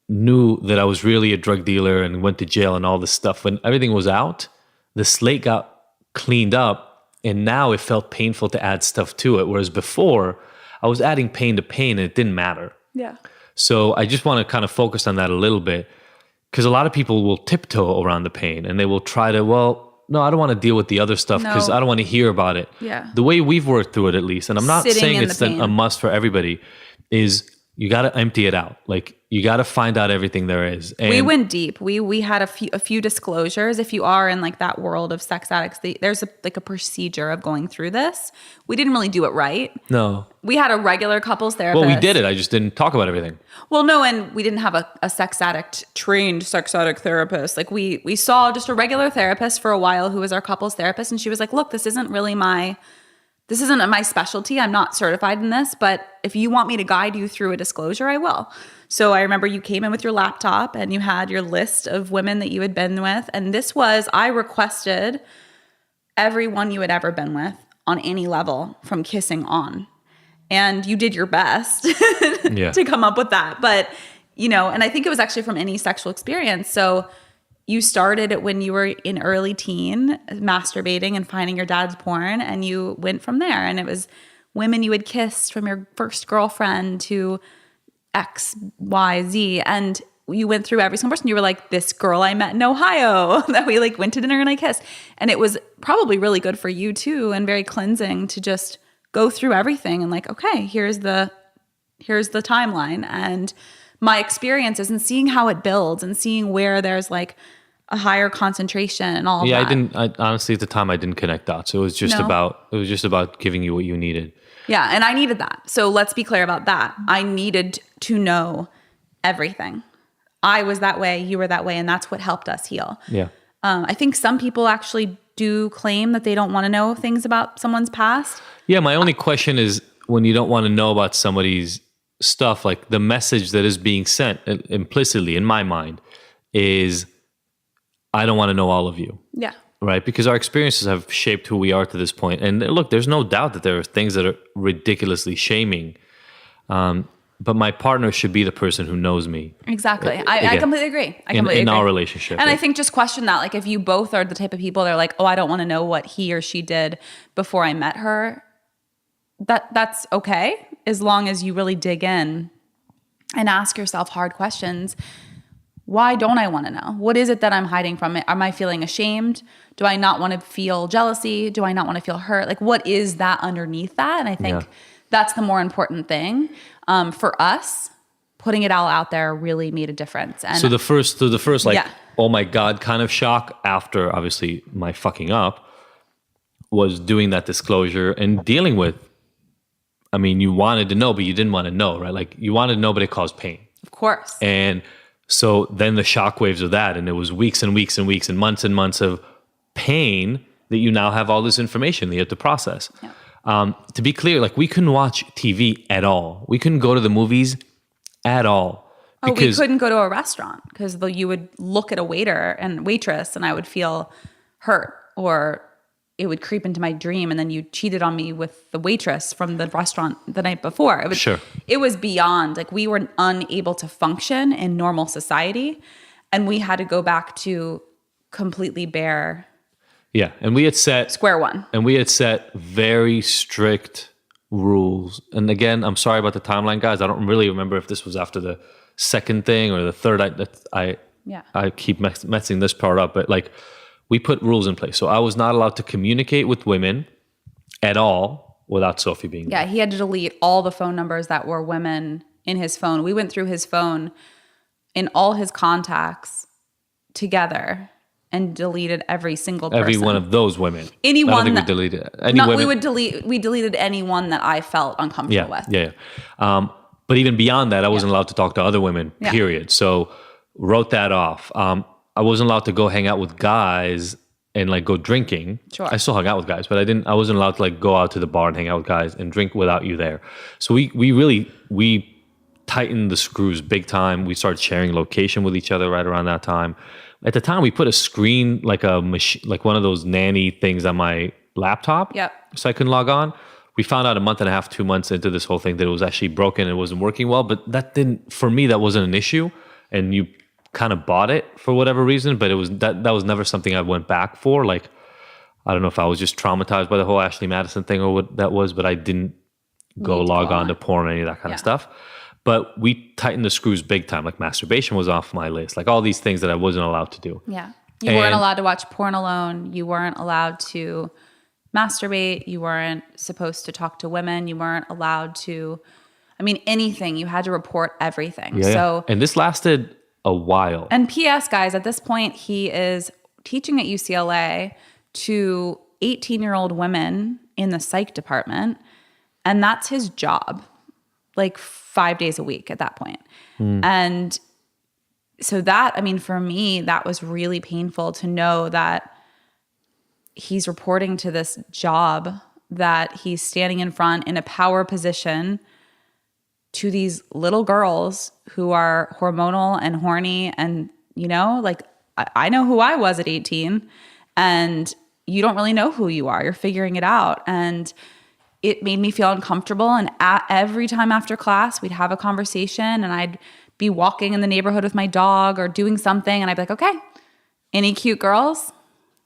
knew that I was really a drug dealer and went to jail and all this stuff, when everything was out, the slate got cleaned up and now it felt painful to add stuff to it. Whereas before I was adding pain to pain and it didn't matter. Yeah. So I just want to kind of focus on that a little bit. Because a lot of people will tiptoe around the pain and they will try to, no, I don't want to deal with the other stuff because I don't want to hear about it. Yeah. The way we've worked through it, at least, and I'm not saying it's a must for everybody, is you got to empty it out. Like you got to find out everything there is. And we went deep. We had a few disclosures. If you are in like that world of sex addicts, there's a procedure of going through this. We didn't really do it right. No. We had a regular couples therapist. Well, we did it. I just didn't talk about everything. Well, no, and we didn't have a trained sex addict therapist. Like we saw just a regular therapist for a while who was our couples therapist, and she was like, "Look, this isn't my specialty. I'm not certified in this, but if you want me to guide you through a disclosure, I will." So I remember you came in with your laptop and you had your list of women that you had been with, and I requested everyone you had ever been with on any level from kissing on. And you did your best to come up with that. But, and I think it was actually from any sexual experience. So you started it when you were in early teen, masturbating and finding your dad's porn, and you went from there. And it was women you had kissed from your first girlfriend to X, Y, Z. And you went through every single person. You were like, this girl I met in Ohio that we like went to dinner and I kissed. And it was probably really good for you too, and very cleansing to just go through everything and like, okay, here's the timeline and my experiences, and seeing how it builds and seeing where there's like a higher concentration and all of that. I honestly at the time I didn't connect dots. It was just about giving you what you needed. Yeah, and I needed that. So let's be clear about that. I needed to know everything. I was that way, you were that way, and that's what helped us heal. Yeah. I think some people actually do claim that they don't want to know things about someone's past. Yeah, my only question is when you don't want to know about somebody's stuff, like the message that is being sent implicitly in my mind is, I don't want to know all of you. Yeah. Right? Because our experiences have shaped who we are to this point. And look, there's no doubt that there are things that are ridiculously shaming. But my partner should be the person who knows me. Exactly. I completely agree. In our relationship. And I think just question that. Like if you both are the type of people that are like, oh, I don't want to know what he or she did before I met her, that's okay. As long as you really dig in and ask yourself hard questions. Why don't I want to know? What is it that I'm hiding from it? Am I feeling ashamed? Do I not want to feel jealousy? Do I not want to feel hurt? Like what is that underneath that? And I think that's the more important thing. For us, putting it all out there really made a difference. And so the first like, oh my God kind of shock after obviously my fucking up was doing that disclosure and dealing with, I mean, you wanted to know, but you didn't want to know, right? Like you wanted to know, but it caused pain. Of course. And so then the shockwaves of that, and it was weeks and weeks and weeks and months of pain that you now have all this information that you have to process. Yeah. To be clear, like we couldn't watch TV at all. We couldn't go to the movies at all. We couldn't go to a restaurant because you would look at a waiter and waitress and I would feel hurt, or it would creep into my dream and then you cheated on me with the waitress from the restaurant the night before. It was beyond, like we were unable to function in normal society and we had to go back to completely bare. Yeah, and we had set square one. And we had set very strict rules. And again, I'm sorry about the timeline, guys. I don't really remember if this was after the second thing or the third. I keep messing this part up, but like we put rules in place. So I was not allowed to communicate with women at all without Sophie being there. Yeah, he had to delete all the phone numbers that were women in his phone. We went through his phone in all his contacts together and deleted every single person. Every one of those women. Anyone I don't think we deleted any women. We deleted anyone that I felt uncomfortable with. Yeah. But even beyond that, I wasn't allowed to talk to other women, period. So wrote that off. I wasn't allowed to go hang out with guys and like go drinking. Sure. I still hung out with guys, but I wasn't allowed to like go out to the bar and hang out with guys and drink without you there. So we tightened the screws big time. We started sharing location with each other right around that time. At the time, we put a screen, like a machine, like one of those nanny things on my laptop. Yep. So I couldn't log on. We found out a month and a half, 2 months into this whole thing that it was actually broken and it wasn't working well. But for me, that wasn't an issue. And you kind of bought it for whatever reason, but it was that was never something I went back for. Like, I don't know if I was just traumatized by the whole Ashley Madison thing or what that was, but I didn't go log on to porn or any of that kind of stuff. But we tightened the screws big time. Like masturbation was off my list. Like all these things that I wasn't allowed to do. Yeah. You weren't allowed to watch porn alone. You weren't allowed to masturbate. You weren't supposed to talk to women. You weren't allowed to, anything. You had to report everything. Yeah. And this lasted a while. And P.S. guys, at this point, he is teaching at UCLA to 18-year-old women in the psych department. And that's his job, like 5 days a week at that point. And so that, for me, that was really painful to know that he's reporting to this job that he's standing in front in a power position to these little girls who are hormonal and horny. And, I know who I was at 18 and you don't really know who you are. You're figuring it out. And it made me feel uncomfortable. And every time after class, we'd have a conversation and I'd be walking in the neighborhood with my dog or doing something. And I'd be like, okay, any cute girls?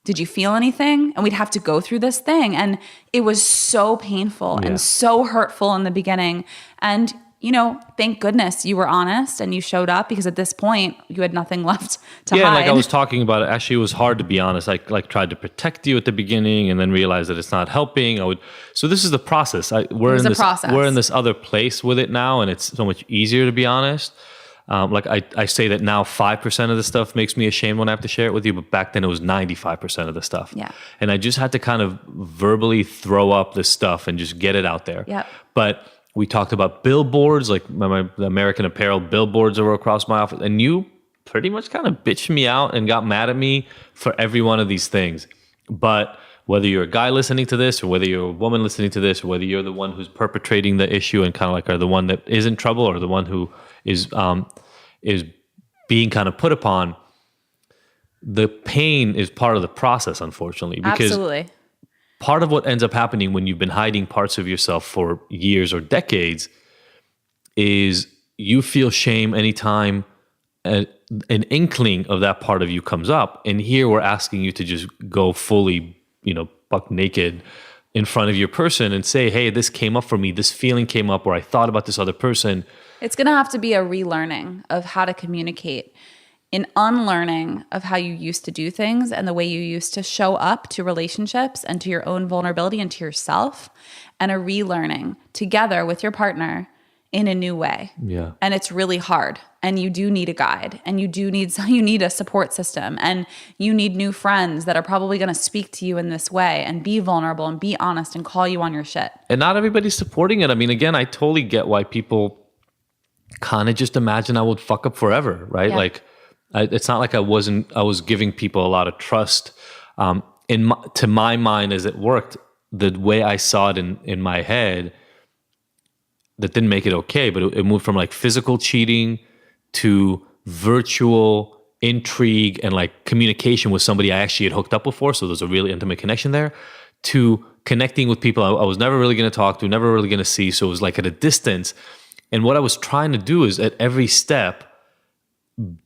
Did you feel anything? And we'd have to go through this thing. And it was so painful and so hurtful in the beginning. And thank goodness you were honest and you showed up, because at this point you had nothing left to Yeah, hide. like I was talking about it. Actually, it was hard to be honest. I tried to protect you at the beginning, and then realized that it's not helping. So this is the process. We're in this other place with it now, and it's so much easier to be honest. I say that now 5% of the stuff makes me ashamed when I have to share it with you, but back then it was 95% of the stuff. Yeah. And I just had to kind of verbally throw up this stuff and just get it out there. Yep. But we talked about billboards, like the American Apparel billboards that were across my office, and you pretty much kind of bitched me out and got mad at me for every one of these things. But whether you're a guy listening to this, or whether you're a woman listening to this, or whether you're the one who's perpetrating the issue and kind of like are the one that is in trouble, or the one who is being kind of put upon, the pain is part of the process, unfortunately. Because Absolutely. part of what ends up happening when you've been hiding parts of yourself for years or decades is you feel shame anytime an inkling of that part of you comes up. And here we're asking you to just go fully, buck naked in front of your person and say, hey, this came up for me. This feeling came up, or I thought about this other person. It's going to have to be a relearning of how to communicate, an unlearning of how you used to do things and the way you used to show up to relationships and to your own vulnerability and to yourself, and a relearning together with your partner in a new way. Yeah. And it's really hard. And you do need a guide, and you need a support system, and you need new friends that are probably going to speak to you in this way and be vulnerable and be honest and call you on your shit. And not everybody's supporting it. I mean, again, I totally get why people kind of just imagine I would fuck up forever, right? Yeah. Like, it's not like I was giving people a lot of trust. To my mind, as it worked, the way I saw it in my head, that didn't make it okay, but it moved from like physical cheating to virtual intrigue and like communication with somebody I actually had hooked up before. So there's a really intimate connection there, to connecting with people I was never really going to talk to, never really going to see. So it was like at a distance. And what I was trying to do is at every step,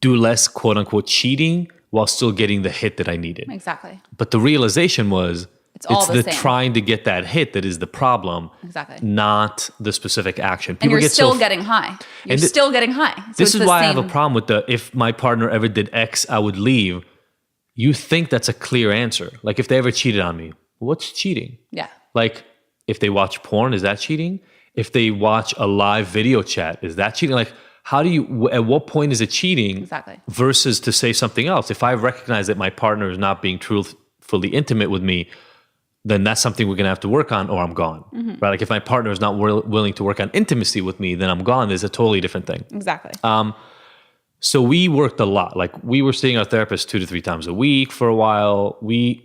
do less quote unquote cheating while still getting the hit that I needed. Exactly. But the realization was it's the same. Trying to get that hit that is the problem. Exactly. Not the specific action. People and you're still getting high. You're still getting high. So this is why I have a problem with if my partner ever did X, I would leave. You think that's a clear answer. Like if they ever cheated on me, what's cheating? Yeah. Like if they watch porn, is that cheating? If they watch a live video chat, is that cheating? Like at what point is it cheating? Exactly. Versus to say something else. If I recognize that my partner is not being truthfully intimate with me, then that's something we're going to have to work on, or I'm gone. Mm-hmm. Right? Like if my partner is not willing to work on intimacy with me, then I'm gone. There's a totally different thing. Exactly. So we worked a lot. Like we were seeing our therapist 2 to 3 times a week for a while. We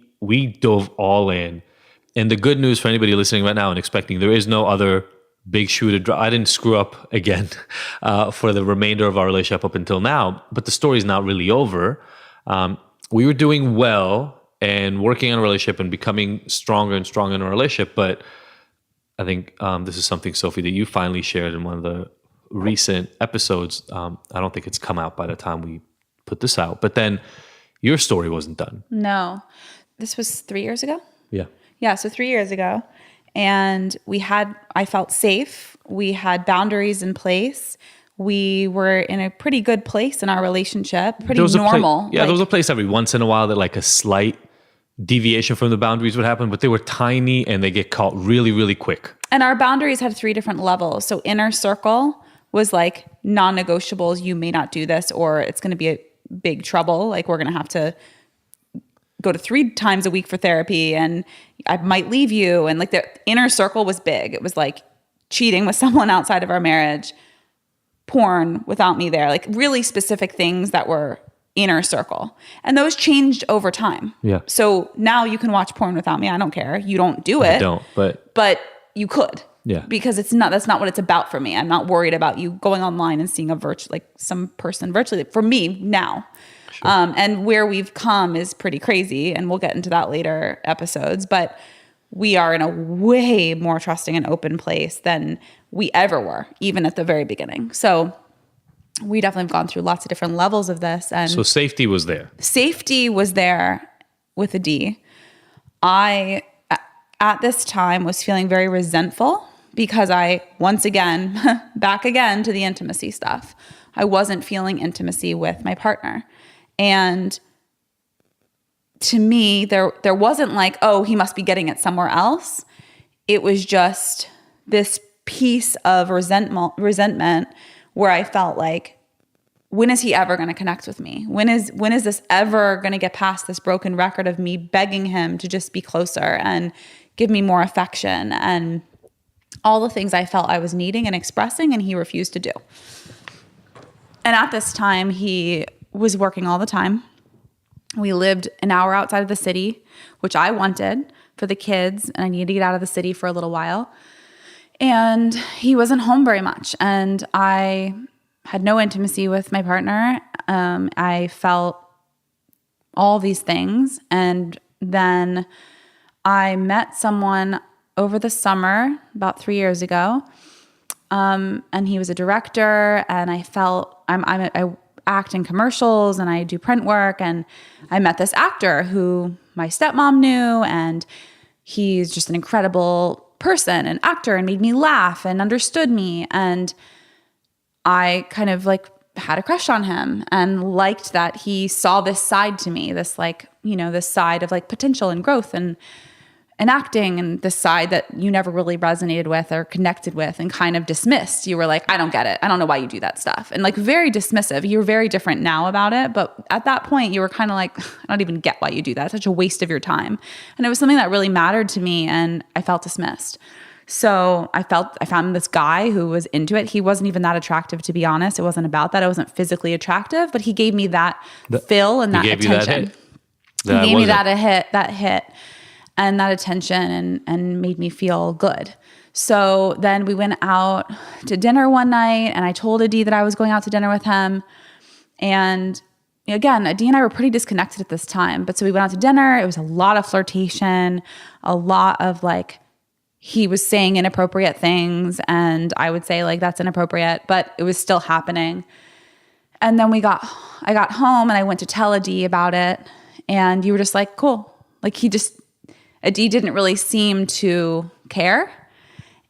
dove all in. And the good news for anybody listening right now and expecting, there is no other big shoe to drop. I didn't screw up again for the remainder of our relationship up until now, but the story's not really over. We were doing well and working on a relationship and becoming stronger and stronger in a relationship. But I think this is something, Sophie, that you finally shared in one of the recent episodes. I don't think it's come out by the time we put this out. But then your story wasn't done. No. This was 3 years ago? Yeah. Yeah, so 3 years ago. And I felt safe. We had boundaries in place. We were in a pretty good place in our relationship, pretty normal. There was a place every once in a while that like a slight deviation from the boundaries would happen, but they were tiny and they get caught really, really quick. And our boundaries had 3 different levels. So inner circle was like non-negotiables. You may not do this, or it's going to be a big trouble. Like we're going to have to go to 3 times a week for therapy, and I might leave you. And like the inner circle was big. It was like cheating with someone outside of our marriage, porn without me there, like really specific things that were inner circle. And those changed over time. Yeah. So now you can watch porn without me. I don't care. You don't do it. I don't, but you could. Yeah. Because that's not what it's about for me. I'm not worried about you going online and seeing some person virtually for me now. Sure. And where we've come is pretty crazy, and we'll get into that later episodes, but we are in a way more trusting and open place than we ever were, even at the very beginning. So we definitely have gone through lots of different levels of this. And so safety was there. Safety was there with a D. I, at this time, was feeling very resentful because I, once again, back again to the intimacy stuff. I wasn't feeling intimacy with my partner. And to me, there wasn't like, oh, he must be getting it somewhere else. It was just this piece of resentment where I felt like, when is he ever going to connect with me? When is this ever going to get past this broken record of me begging him to just be closer and give me more affection and all the things I felt I was needing and expressing, and he refused to do. And at this time, he was working all the time. We lived an hour outside of the city, which I wanted for the kids, and I needed to get out of the city for a little while. And he wasn't home very much, and I had no intimacy with my partner. I felt all these things, and then I met someone over the summer, about 3 years ago, and he was a director, and I felt I act in commercials and I do print work, and I met this actor who my stepmom knew, and he's just an incredible person and actor and made me laugh and understood me, and I kind of like had a crush on him and liked that he saw this side to me, this like, this side of like potential and growth and acting, and this side that you never really resonated with or connected with and kind of dismissed. You were like, I don't get it. I don't know why you do that stuff. And like very dismissive. You're very different now about it. But at that point you were kind of like, I don't even get why you do that. It's such a waste of your time. And it was something that really mattered to me, and I felt dismissed. So I found this guy who was into it. He wasn't even that attractive, to be honest. It wasn't about that. I wasn't physically attractive, but he gave me that fill and that attention. He gave me that hit and that attention and made me feel good. So then we went out to dinner one night, and I told Adi that I was going out to dinner with him. And again, Adi and I were pretty disconnected at this time. But so we went out to dinner. It was a lot of flirtation, a lot of like, he was saying inappropriate things, and I would say like, that's inappropriate, but it was still happening. And then I got home and I went to tell Adi about it, and you were just like, cool. Like Adi didn't really seem to care.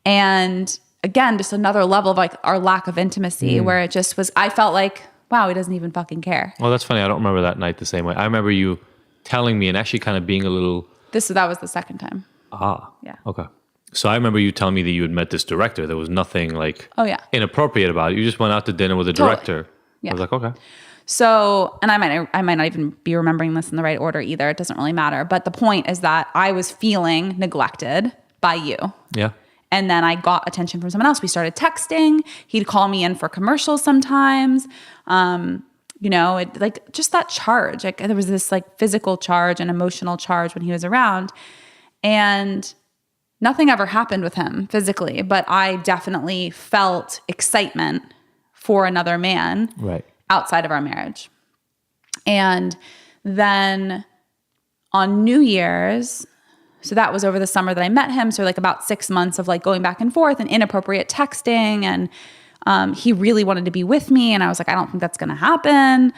And again, just another level of like our lack of intimacy where it just was, I felt like, wow, he doesn't even fucking care. Well, that's funny. I don't remember that night the same way. I remember you telling me and actually kind of being a little... That was the second time. Yeah. Okay. So I remember you telling me that you had met this director. There was nothing like inappropriate about it. You just went out to dinner with a director. Yeah. I was like, okay. So, and I might not even be remembering this in the right order either. It doesn't really matter. But the point is that I was feeling neglected by you. Yeah. And then I got attention from someone else. We started texting. He'd call me in for commercials sometimes. Like just that charge. Like there was this like physical charge and emotional charge when he was around. And nothing ever happened with him physically, but I definitely felt excitement for another man outside of our marriage. And then on New Year's, so that was over the summer that I met him. So like about 6 months of like going back and forth and inappropriate texting. And he really wanted to be with me. And I was like, I don't think that's going to happen.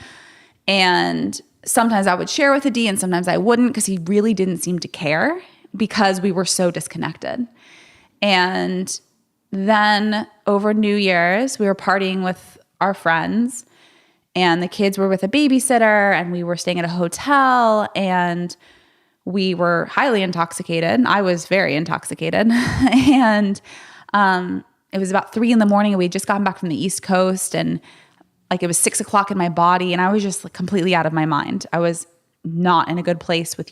And sometimes I would share with Adi and sometimes I wouldn't, because he really didn't seem to care, because we were so disconnected. And then over New Year's, we were partying with our friends, and the kids were with a babysitter, and we were staying at a hotel, and we were highly intoxicated. I was very intoxicated. And it was about 3 a.m. and we had just gotten back from the East Coast, and like it was 6 o'clock in my body, and I was just like completely out of my mind. I was not in a good place with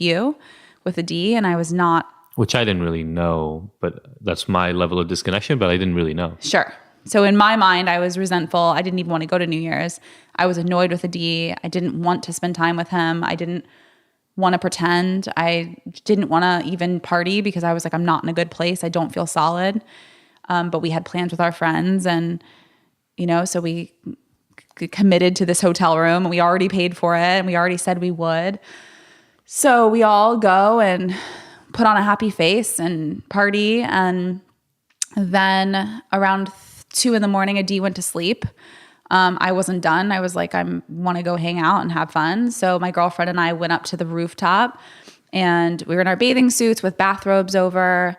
Adi, and I was not. Which I didn't really know, but that's my level of disconnection, but I didn't really know. Sure. So in my mind, I was resentful. I didn't even want to go to New Year's. I was annoyed with Adi. I didn't want to spend time with him. I didn't want to pretend. I didn't want to even party because I was like, I'm not in a good place. I don't feel solid. But we had plans with our friends, and, so we committed to this hotel room, and we already paid for it, and we already said we would. So we all go and put on a happy face and party. And then around 2 a.m, Adi went to sleep. I wasn't done. I was like, I want to go hang out and have fun. So my girlfriend and I went up to the rooftop, and we were in our bathing suits with bathrobes over,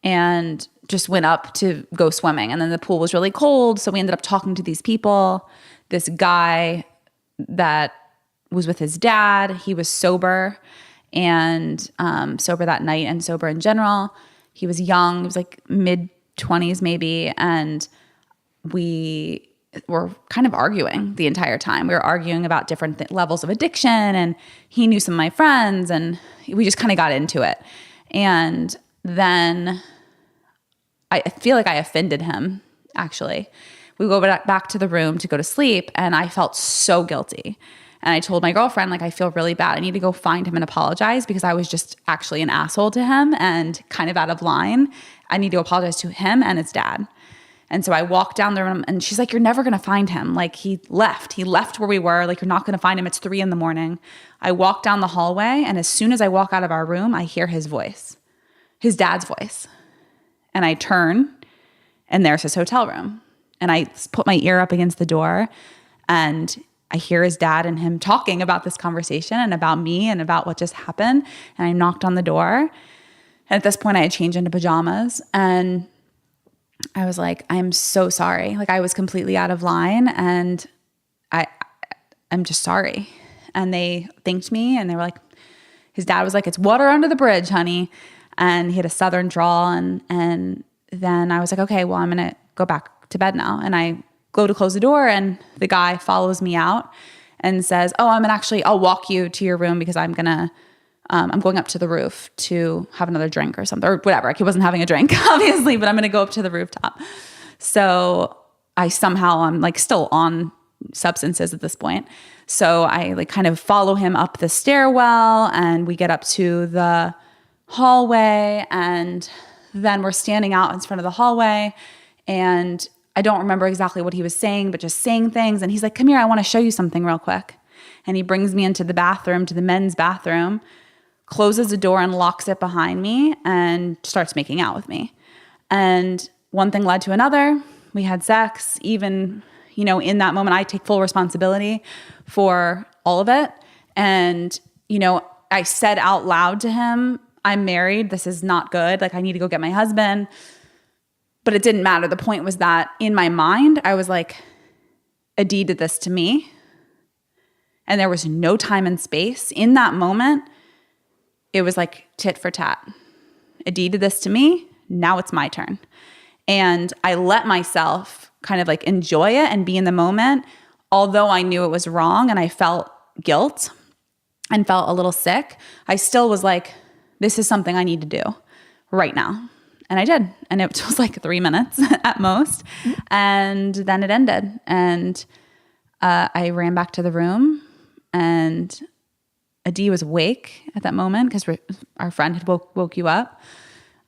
and just went up to go swimming. And then the pool was really cold. So we ended up talking to these people. This guy that was with his dad, he was sober and sober that night and sober in general. He was young. He was like mid-20s maybe. And we were kind of arguing the entire time. We were arguing about different levels of addiction, and he knew some of my friends, and we just kind of got into it. And then I feel like I offended him, actually. We go back to the room to go to sleep, and I felt so guilty. And I told my girlfriend, like, I feel really bad. I need to go find him and apologize because I was just actually an asshole to him and kind of out of line. I need to apologize to him and his dad. And so I walked down the room, and she's like, you're never going to find him. Like, he left where we were. Like, you're not going to find him. It's 3 a.m. I walk down the hallway, and as soon as I walk out of our room, I hear his voice, his dad's voice. And I turn, and there's his hotel room. And I put my ear up against the door, and I hear his dad and him talking about this conversation and about me and about what just happened. And I knocked on the door. And at this point, I had changed into pajamas, and I was like, I'm so sorry. Like, I was completely out of line, and I'm just sorry. And they thanked me, and they were like, his dad was like, it's water under the bridge, honey. And he had a Southern drawl. And then I was like, okay, well, I'm going to go back to bed now. And I go to close the door, and the guy follows me out and says, oh, I'll walk you to your room because I'm going up to the roof to have another drink or something, or whatever. Like, he wasn't having a drink, obviously, but I'm going to go up to the rooftop. So I'm like still on substances at this point. So I like kind of follow him up the stairwell, and we get up to the hallway, and then we're standing out in front of the hallway, and I don't remember exactly what he was saying, but just saying things. And he's like, come here, I want to show you something real quick. And he brings me into the bathroom, to the men's bathroom, closes the door and locks it behind me, and starts making out with me. And one thing led to another. We had sex. Even, in that moment, I take full responsibility for all of it. And, I said out loud to him, I'm married. This is not good. Like, I need to go get my husband. But it didn't matter. The point was that in my mind, I was like, Adi did this to me. And there was no time and space. In that moment, it was like tit for tat. Adi did this to me. Now it's my turn. And I let myself kind of like enjoy it and be in the moment, although I knew it was wrong and I felt guilt and felt a little sick. I still was like, this is something I need to do right now. And I did. And it was like 3 minutes at most. And then it ended. And I ran back to the room, and Adi was awake at that moment because our friend had woke you up,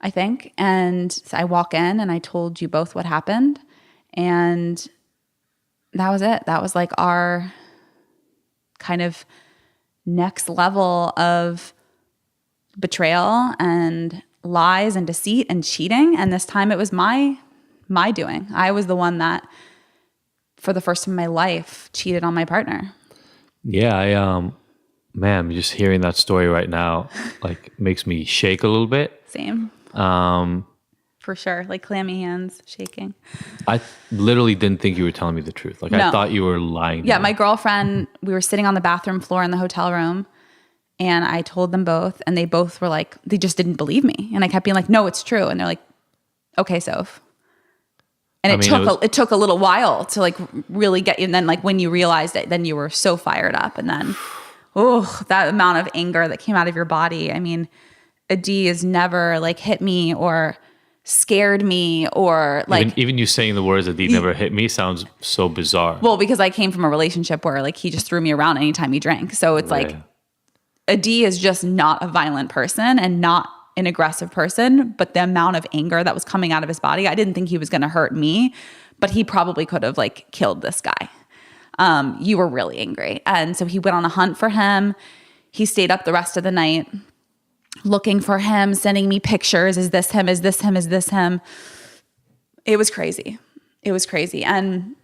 I think. And so I walk in, and I told you both what happened. And that was it. That was like our kind of next level of betrayal and lies and deceit and cheating. And this time it was my doing. I was the one that, for the first time in my life, cheated on my partner. Yeah, man, just hearing that story right now, like, makes me shake a little bit. Same. For sure. Like clammy hands, shaking. I literally didn't think you were telling me the truth. Like, no. I thought you were lying. Yeah, my girlfriend, we were sitting on the bathroom floor in the hotel room, and I told them both, and they both were like, they just didn't believe me. And I kept being like, no, it's true. And they're like, okay, Soph. And it took a little while to like really get you. And then like when you realized it, then you were so fired up. And then, that amount of anger that came out of your body. I mean, Adi has never like hit me or scared me or like. Even you saying the words Adi never hit me sounds so bizarre. Well, because I came from a relationship where like he just threw me around anytime he drank. So it's like, Adi is just not a violent person and not an aggressive person, but the amount of anger that was coming out of his body, I didn't think he was going to hurt me, but he probably could have like killed this guy. You were really angry. And so he went on a hunt for him. He stayed up the rest of the night looking for him, sending me pictures. Is this him? Is this him? Is this him? It was crazy. It was crazy. And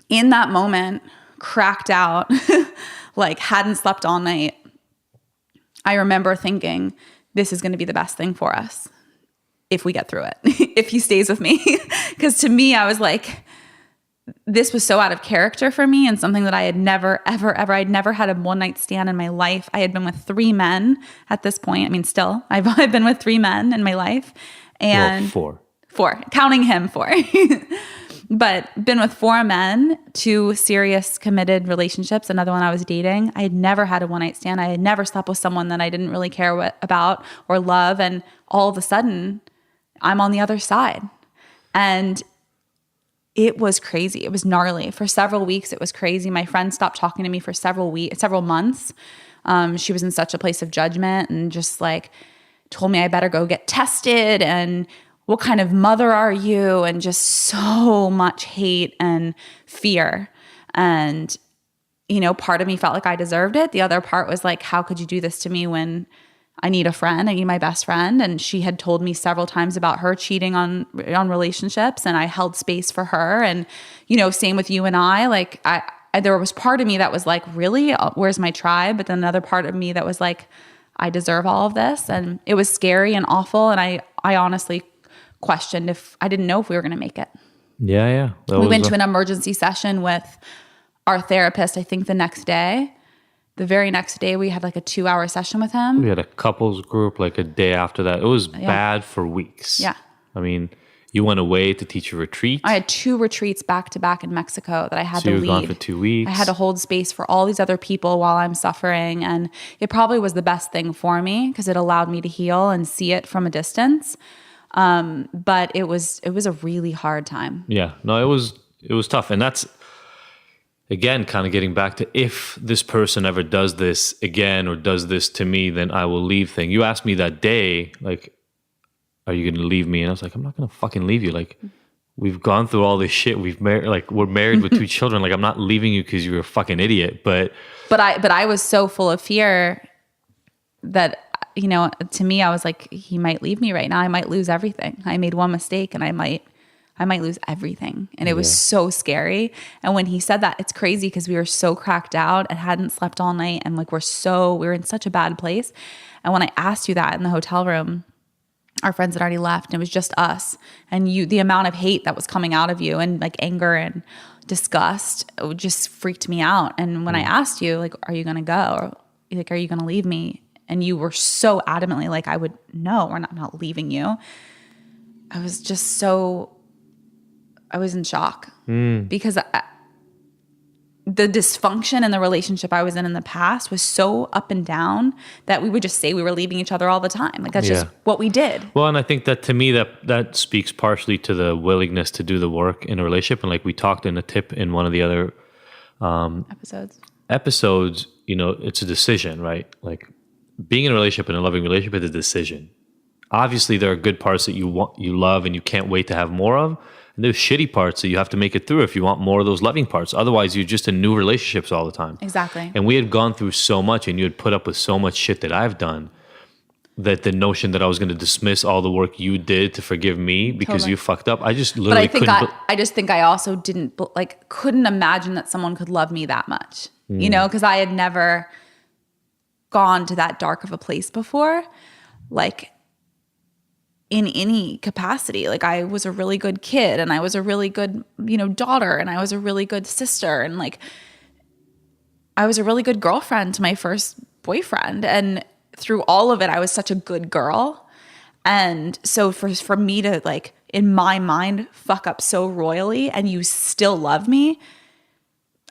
in that moment, cracked out, like hadn't slept all night, I remember thinking, this is going to be the best thing for us. if we get through it, if he stays with me. Because to me, I was like, this was so out of character for me and something that I had never, ever, ever, I'd never had a one night stand in my life. I had been with 3 men at this point. I mean, still, I've been with 3 men in my life. And 4, counting him 4. But been with 4 men, 2 serious committed relationships, another one I was dating. I had never had a one night stand. I had never slept with someone that I didn't really care about or love. And all of a sudden, I'm on the other side. And it was crazy. It was gnarly. For several weeks, it was crazy. My friend stopped talking to me for several months. She was in such a place of judgment and just like told me I better go get tested and what kind of mother are you? And just so much hate and fear. And, you know, part of me felt like I deserved it. The other part was like, how could you do this to me when I need a friend? I need my best friend. And she had told me several times about her cheating on relationships, and I held space for her. And, you know, same with you and I, like there was part of me that was like, really, where's my tribe? But then another part of me that was like, I deserve all of this. And it was scary and awful. And I honestly questioned if I didn't know if we were going to make it. Yeah. We went to an emergency session with our therapist, I think the next day. The very next day, we had like a 2-hour session with him. We had a couples group like a day after that. It was bad for weeks. Yeah. I mean, you went away to teach a retreat. I had 2 retreats back to back in Mexico that I had to lead. So you were gone for 2 weeks. I had to hold space for all these other people while I'm suffering. And it probably was the best thing for me because it allowed me to heal and see it from a distance. But it was a really hard time. Yeah. No, it was tough. And that's, again, kind of getting back to if this person ever does this again or does this to me, then I will leave thing. You asked me that day, like, are you going to leave me? And I was like, I'm not going to fucking leave you. Like, we've gone through all this shit. We're married with 2 children. Like, I'm not leaving you because you're a fucking idiot. But I was so full of fear that, you know, to me, I was like, he might leave me right now. I might lose everything. I made one mistake and I might lose everything. And it was so scary. And when he said that, it's crazy because we were so cracked out and hadn't slept all night. And like, we were in such a bad place. And when I asked you that in the hotel room, our friends had already left and it was just us. And the amount of hate that was coming out of you and like anger and disgust, it just freaked me out. And when I asked you, like, are you going to go? Or like, are you going to leave me? And you were so adamantly like, no, we're not leaving you. I was in shock because the dysfunction in the relationship I was in the past was so up and down that we would just say we were leaving each other all the time. Like that's just what we did. Well, and I think that to me that speaks partially to the willingness to do the work in a relationship. And like we talked in a tip in one of the other episodes, you know, it's a decision, right? Like being in a relationship and a loving relationship is a decision. Obviously, there are good parts that you love and you can't wait to have more of. And there's shitty parts that you have to make it through if you want more of those loving parts. Otherwise, you're just in new relationships all the time. Exactly. And we had gone through so much and you had put up with so much shit that I've done that the notion that I was going to dismiss all the work you did to forgive me because you fucked up, I just literally couldn't. I just think I also couldn't imagine that someone could love me that much, you know, because I had never gone to that dark of a place before. Like, in any capacity. Like I was a really good kid and I was a really good, you know, daughter and I was a really good sister and like I was a really good girlfriend to my first boyfriend. And through all of it, I was such a good girl. And so for me to like, in my mind, fuck up so royally and you still love me,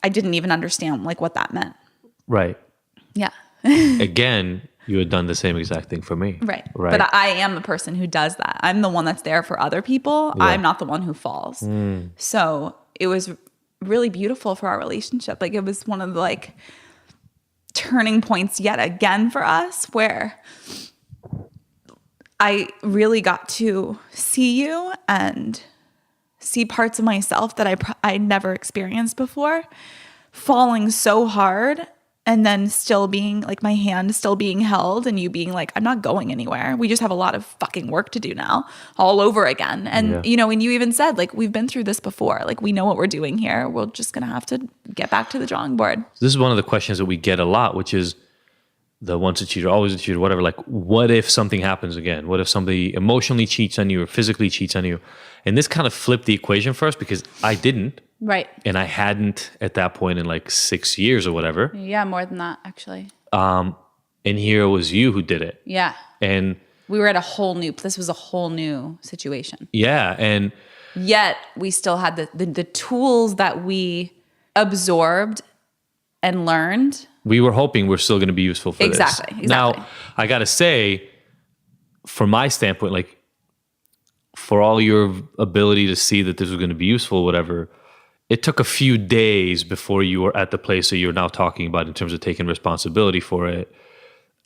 I didn't even understand like what that meant. Right. Yeah. Again, you had done the same exact thing for me. Right. But I am the person who does that. I'm the one that's there for other people. Yeah. I'm not the one who falls. So it was really beautiful for our relationship. Like it was one of the like turning points yet again for us where I really got to see you and see parts of myself that I never experienced before, falling so hard. And then still being like my hand still being held and you being like, I'm not going anywhere. We just have a lot of fucking work to do now all over again. And, you know, and you even said like, we've been through this before. Like we know what we're doing here. We're just going to have to get back to the drawing board. This is one of the questions that we get a lot, which is the once a cheater, always a cheater, whatever. Like, what if something happens again? What if somebody emotionally cheats on you or physically cheats on you? And this kind of flipped the equation for us because I didn't. Right. And I hadn't at that point in like 6 years or whatever. Yeah, more than that, actually. And here it was you who did it. Yeah. And we were at this was a whole new situation. Yeah. And yet we still had the tools that we absorbed and learned. We were hoping we're still going to be useful for this. Exactly. Now, I got to say, from my standpoint, like, for all your ability to see that this was going to be useful, whatever, it took a few days before you were at the place that you're now talking about in terms of taking responsibility for it.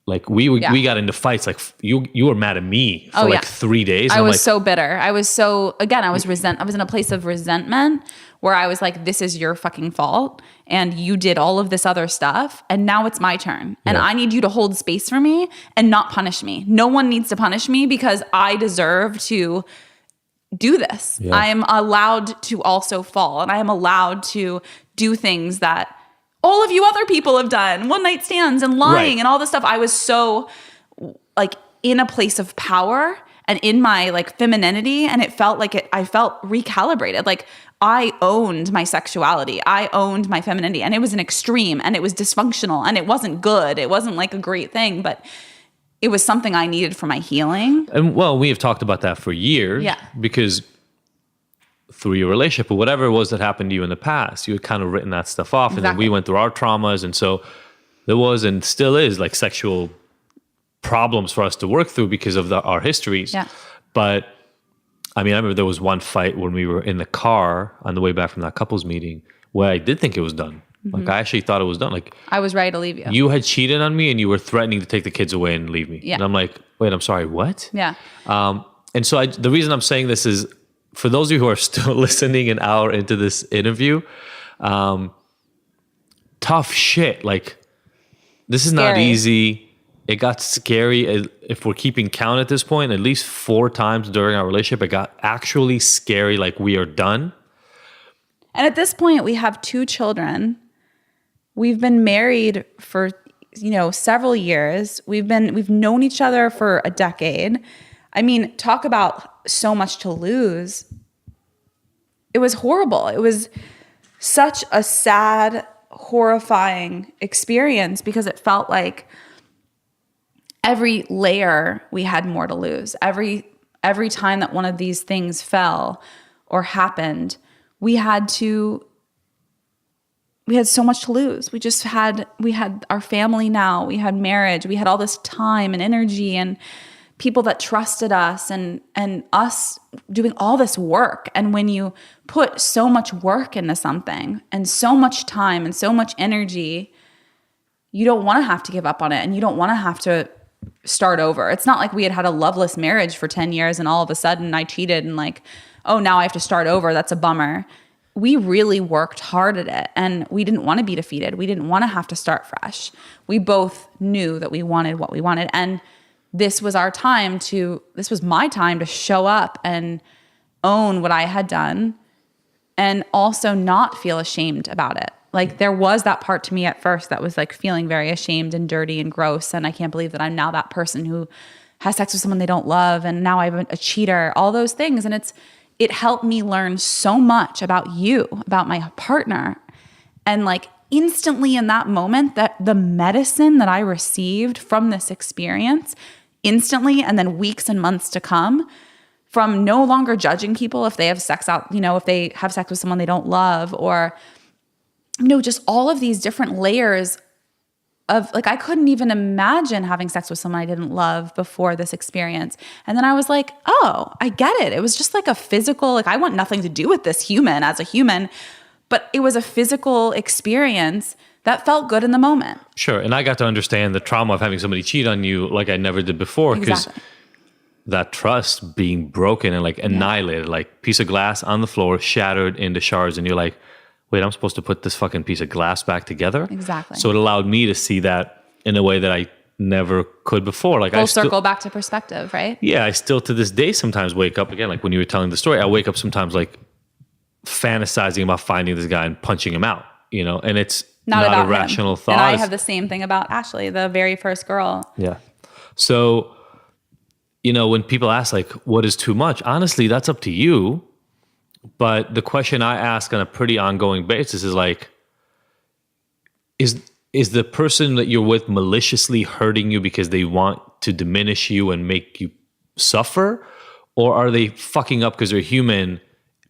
Like, we got into fights. Like, you were mad at me for 3 days. I was so bitter. I was in a place of resentment where I was like, this is your fucking fault. And you did all of this other stuff. And now it's my turn. And I need you to hold space for me and not punish me. No one needs to punish me because I deserve to do this. Yeah. I am allowed to also fall. And I am allowed to do things that all of you other people have done. One night stands and lying and all this stuff. I was so like in a place of power and in my like femininity. And it felt like I felt recalibrated. Like I owned my sexuality. I owned my femininity, and it was an extreme and it was dysfunctional and it wasn't good. It wasn't like a great thing, but it was something I needed for my healing. And well, we have talked about that for years. Yeah. Because through your relationship or whatever it was that happened to you in the past, you had kind of written that stuff off. Exactly. And then we went through our traumas. And so there was and still is like sexual problems for us to work through because of our histories. Yeah. But I mean, I remember there was one fight when we were in the car on the way back from that couples meeting where I did think it was done. Mm-hmm. Like I actually thought it was done. Like I was ready to leave you. You had cheated on me and you were threatening to take the kids away and leave me. Yeah. And I'm like, wait, I'm sorry, what? Yeah. And so the reason I'm saying this is for those of you who are still listening an hour into this interview, tough shit. Like this is not easy. It got scary. If we're keeping count at this point, at least 4 times during our relationship, it got actually scary. Like we are done. And at this point, we have 2 children. We've been married for, several years. We've known each other for a decade. I mean, talk about so much to lose. It was horrible. It was such a sad, horrifying experience because it felt like every layer we had more to lose. Every time that one of these things fell or happened, we had so much to lose. We had our family now, we had marriage, we had all this time and energy and people that trusted us and us doing all this work. And when you put so much work into something and so much time and so much energy, you don't want to have to give up on it and you don't want to have to start over. It's not like we had a loveless marriage for 10 years and all of a sudden I cheated and like, oh, now I have to start over. That's a bummer. We really worked hard at it and we didn't want to be defeated. We didn't want to have to start fresh. We both knew that we wanted what we wanted. And this was my time to show up and own what I had done and also not feel ashamed about it. Like there was that part to me at first that was like feeling very ashamed and dirty and gross. And I can't believe that I'm now that person who has sex with someone they don't love. And now I'm a cheater, all those things. And it helped me learn so much about you, about my partner. And like instantly in that moment, that the medicine that I received from this experience instantly, and then weeks and months to come, from no longer judging people if they have sex if they have sex with someone they don't love, or just all of these different layers of like, I couldn't even imagine having sex with someone I didn't love before this experience. And then I was like, oh, I get it. It was just like a physical, like I want nothing to do with this human as a human, but it was a physical experience that felt good in the moment. Sure. And I got to understand the trauma of having somebody cheat on you like I never did before. Because that trust being broken and like annihilated, like piece of glass on the floor, shattered into shards. And you're like, wait, I'm supposed to put this fucking piece of glass back together? Exactly. So it allowed me to see that in a way that I never could before. Like full circle back to perspective, right? Yeah, I still to this day sometimes wake up, again, like when you were telling the story, I wake up sometimes like fantasizing about finding this guy and punching him out, and it's not about a rational him. thought. And I have the same thing about Ashley, the very first girl. Yeah. So, when people ask like, what is too much? Honestly, that's up to you. But the question I ask on a pretty ongoing basis is like, is the person that you're with maliciously hurting you because they want to diminish you and make you suffer? Or are they fucking up because they're human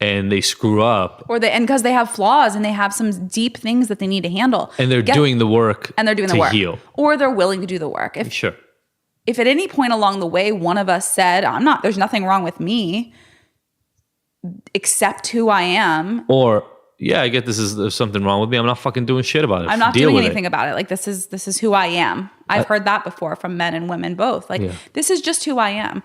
and they screw up? And because they have flaws and they have some deep things that they need to handle. And they're doing the work to heal. Or they're willing to do the work. If at any point along the way, one of us said, there's nothing wrong with me, accept who I am. Or, yeah, I get there's something wrong with me. I'm not fucking doing shit about it. I'm not doing anything about it. Like, this is who I am. I've heard that before from men and women both. Like, this is just who I am.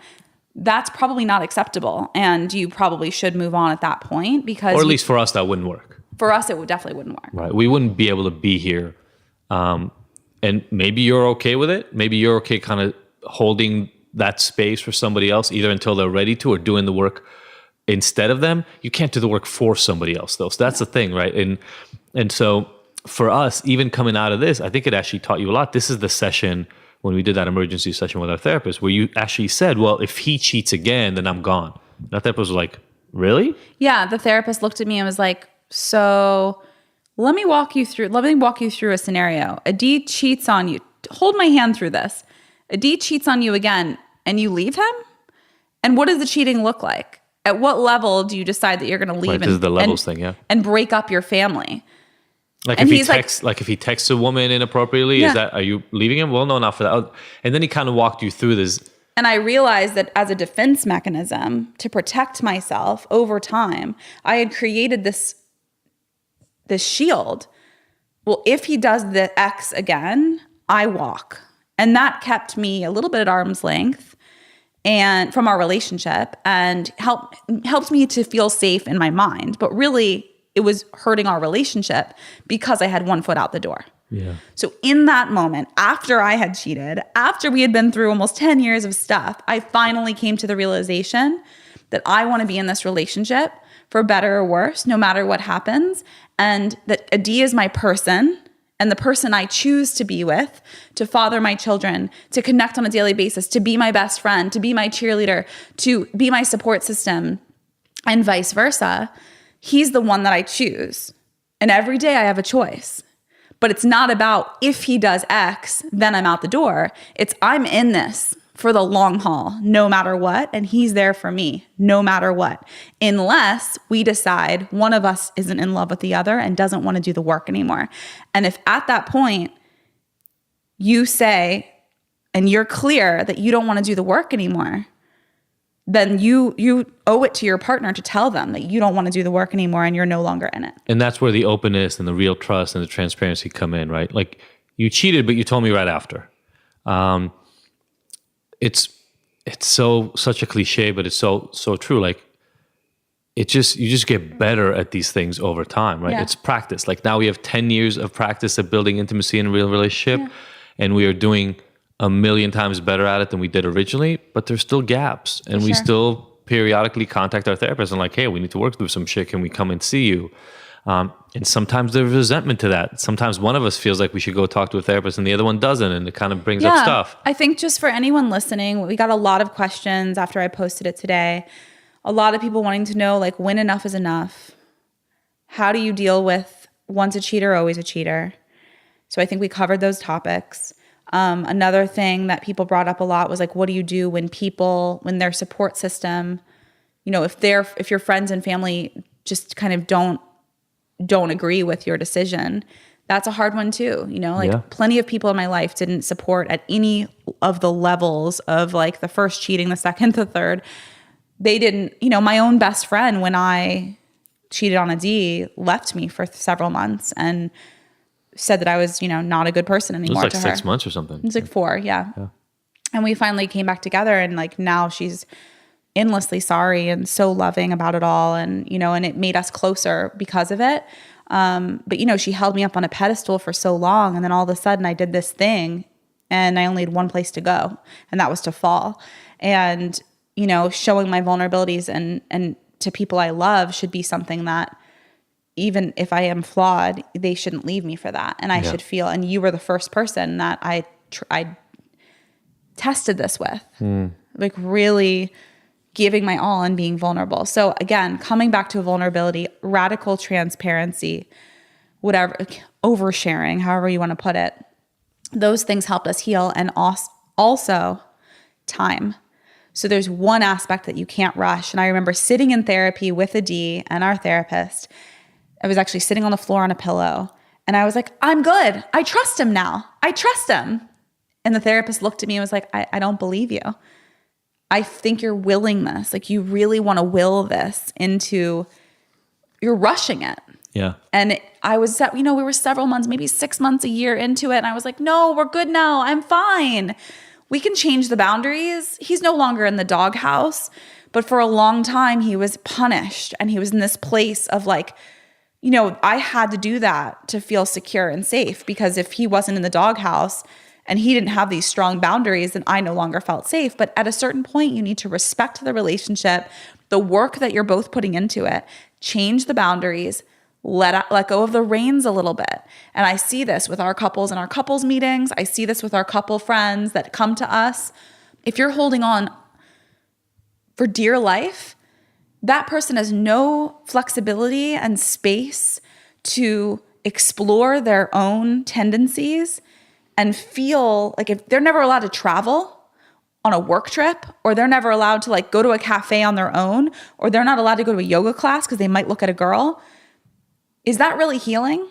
That's probably not acceptable. And you probably should move on at that point because... Or at least for us, that wouldn't work. For us, it definitely wouldn't work. Right. We wouldn't be able to be here. And maybe you're okay with it. Maybe you're okay kind of holding that space for somebody else, either until they're ready to or doing the work instead of them. You can't do the work for somebody else, though. So that's the thing, right? And so for us, even coming out of this, I think it actually taught you a lot. This is the session when we did that emergency session with our therapist where you actually said, well, if he cheats again, then I'm gone. And that therapist was like, really? Yeah, the therapist looked at me and was like, so let me walk you through a scenario. Adi cheats on you. Hold my hand through this. Adi cheats on you again and you leave him? And what does the cheating look like? At what level do you decide that you're going to leave? Right, this is the levels thing, yeah. And break up your family? Like if he texts a woman inappropriately, are you leaving him? Well, no, not for that. And then he kind of walked you through this. And I realized that as a defense mechanism to protect myself over time, I had created this shield. Well, if he does the X again, I walk. And that kept me a little bit at arm's length and from our relationship and helped me to feel safe in my mind. But really, it was hurting our relationship because I had one foot out the door. Yeah. So in that moment, after I had cheated, after we had been through almost 10 years of stuff, I finally came to the realization that I want to be in this relationship for better or worse, no matter what happens. And that Adi is my person and the person I choose to be with, to father my children, to connect on a daily basis, to be my best friend, to be my cheerleader, to be my support system, and vice versa. He's the one that I choose. And every day I have a choice. But it's not about if he does X, then I'm out the door. It's I'm in this for the long haul, no matter what. And he's there for me, no matter what. Unless we decide one of us isn't in love with the other and doesn't want to do the work anymore. And if at that point you say, and you're clear that you don't want to do the work anymore, then you owe it to your partner to tell them that you don't want to do the work anymore and you're no longer in it. And that's where the openness and the real trust and the transparency come in, right? Like you cheated, but you told me right after. It's such a cliche, but it's so true. Like you just get better at these things over time, right? Yeah. It's practice. Like now we have 10 years of practice of building intimacy in a real relationship, and we are doing a million times better at it than we did originally, but there's still gaps. And we still periodically contact our therapist and like, hey, we need to work through some shit. Can we come and see you? And sometimes there's resentment to that. Sometimes one of us feels like we should go talk to a therapist and the other one doesn't. And it kind of brings up stuff. I think just for anyone listening, we got a lot of questions after I posted it today. A lot of people wanting to know like when enough is enough. How do you deal with once a cheater, always a cheater? So I think we covered those topics. Another thing that people brought up a lot was like, what do you do when their support system, if your friends and family just kind of don't agree with your decision? That's a hard one too. Plenty of people in my life didn't support at any of the levels of like the first cheating, the second, the third. They didn't, my own best friend, when I cheated on a D, left me for several months and said that I was, not a good person anymore. It was like 6 months or something. It was like 4, yeah. And we finally came back together, and like now she's endlessly sorry and so loving about it all, and and it made us closer because of it. But she held me up on a pedestal for so long, and then all of a sudden I did this thing, and I only had one place to go, and that was to fall. And showing my vulnerabilities and to people I love should be something that even if I am flawed, they shouldn't leave me for that. And I should feel, and you were the first person that I tested this with, like really giving my all and being vulnerable. So again, coming back to vulnerability, radical transparency, whatever, oversharing, however you want to put it, those things helped us heal. And also time. So there's one aspect that you can't rush. And I remember sitting in therapy with a D and our therapist. I was actually sitting on the floor on a pillow. And I was like, I'm good. I trust him now. I trust him. And the therapist looked at me and was like, I don't believe you. I think you're willing this. Like you really want to will this into, you're rushing it. Yeah. And I was, we were several months, maybe 6 months, a year into it. And I was like, no, we're good now. I'm fine. We can change the boundaries. He's no longer in the doghouse. But for a long time, he was punished. And he was in this place of like, I had to do that to feel secure and safe. Because if he wasn't in the doghouse and he didn't have these strong boundaries, then I no longer felt safe. But at a certain point, you need to respect the relationship, the work that you're both putting into it, change the boundaries, let go of the reins a little bit. And I see this with our couples in our couples meetings. I see this with our couple friends that come to us. If you're holding on for dear life, that person has no flexibility and space to explore their own tendencies and feel like if they're never allowed to travel on a work trip, or they're never allowed to like go to a cafe on their own, or they're not allowed to go to a yoga class because they might look at a girl. Is that really healing?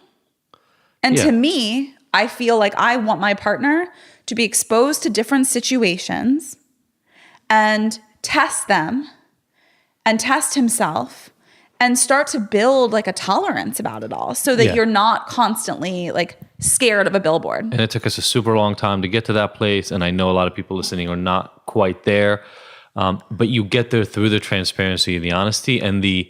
And to me, I feel like I want my partner to be exposed to different situations and test them and test himself and start to build like a tolerance about it all so that you're not constantly like scared of a billboard. And it took us a super long time to get to that place. And I know a lot of people listening are not quite there. But you get there through the transparency, the honesty, and the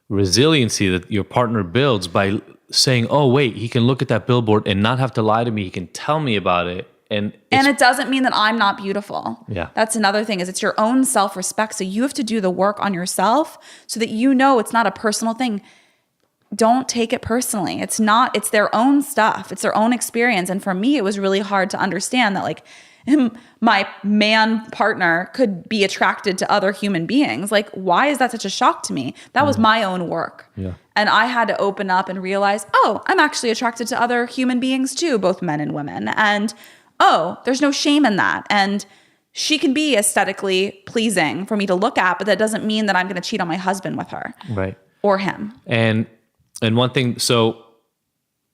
resiliency that your partner builds by saying, oh, wait, he can look at that billboard and not have to lie to me. He can tell me about it. And it doesn't mean that I'm not beautiful. Yeah. That's another thing, is it's your own self-respect. So you have to do the work on yourself so that it's not a personal thing. Don't take it personally. It's their own stuff. It's their own experience. And for me, it was really hard to understand that like my man partner could be attracted to other human beings. Like, why is that such a shock to me? That was my own work. Yeah. And I had to open up and realize, oh, I'm actually attracted to other human beings too, both men and women. And oh, there's no shame in that. And she can be aesthetically pleasing for me to look at, but that doesn't mean that I'm going to cheat on my husband with her. Right. Or him. And one thing, so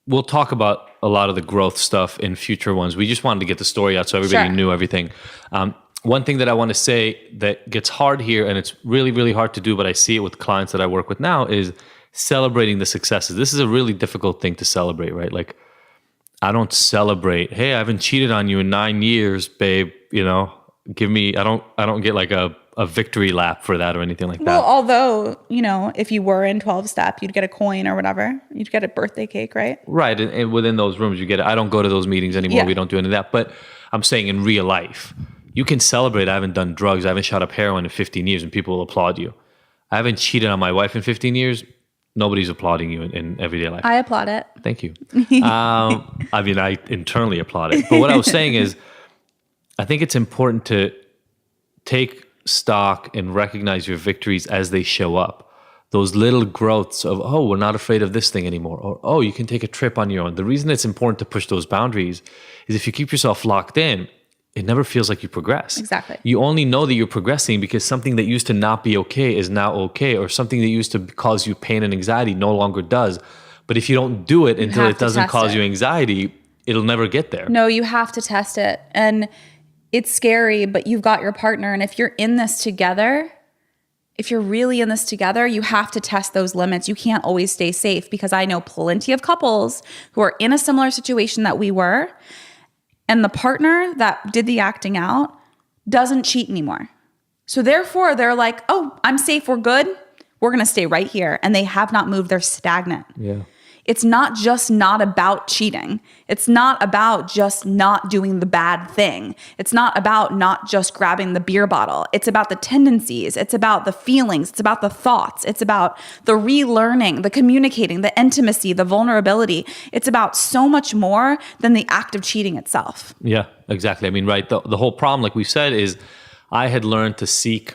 we'll talk about a lot of the growth stuff in future ones. We just wanted to get the story out so everybody knew everything. One thing that I want to say that gets hard here, and it's really, really hard to do, but I see it with clients that I work with now, is celebrating the successes. This is a really difficult thing to celebrate, right? Like, I don't celebrate, hey, I haven't cheated on you in 9 years, babe. Give me, I don't get like a victory lap for that or anything like that. Well, although, if you were in 12-step, you'd get a coin or whatever. You'd get a birthday cake, right? Right. And within those rooms, you get it. I don't go to those meetings anymore. Yeah. We don't do any of that. But I'm saying in real life, you can celebrate. I haven't done drugs. I haven't shot up heroin in 15 years and people will applaud you. I haven't cheated on my wife in 15 years. Nobody's applauding you in everyday life. I applaud it. Thank you. I internally applaud it. But what I was saying is, I think it's important to take stock and recognize your victories as they show up. Those little growths of, oh, we're not afraid of this thing anymore. Or, oh, you can take a trip on your own. The reason it's important to push those boundaries is if you keep yourself locked in, it never feels like you progress. Exactly. You only know that you're progressing because something that used to not be okay is now okay, or something that used to cause you pain and anxiety no longer does. But if you don't do it until it doesn't cause you anxiety, it'll never get there. No, you have to test it. And it's scary, but you've got your partner. And if you're in this together, if you're really in this together, you have to test those limits. You can't always stay safe, because I know plenty of couples who are in a similar situation that we were, and the partner that did the acting out doesn't cheat anymore. So therefore, they're like, oh, I'm safe, we're good, we're going to stay right here. And they have not moved, they're stagnant. Yeah. It's not just not about cheating. It's not about just not doing the bad thing. It's not about not just grabbing the beer bottle. It's about the tendencies. It's about the feelings. It's about the thoughts. It's about the relearning, the communicating, the intimacy, the vulnerability. It's about so much more than the act of cheating itself. Yeah, exactly. I mean, right. The whole problem, like we said, is I had learned to seek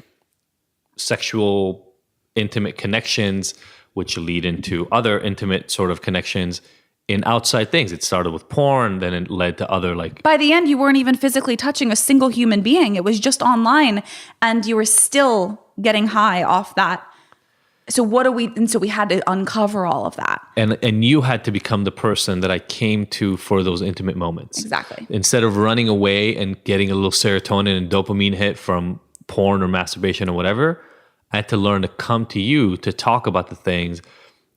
sexual intimate connections, which lead into other intimate sort of connections in outside things. It started with porn, then it led to other like... By the end, you weren't even physically touching a single human being. It was just online, and you were still getting high off that. So we had to uncover all of that. And you had to become the person that I came to for those intimate moments. Exactly. Instead of running away and getting a little serotonin and dopamine hit from porn or masturbation or whatever, I had to learn to come to you to talk about the things.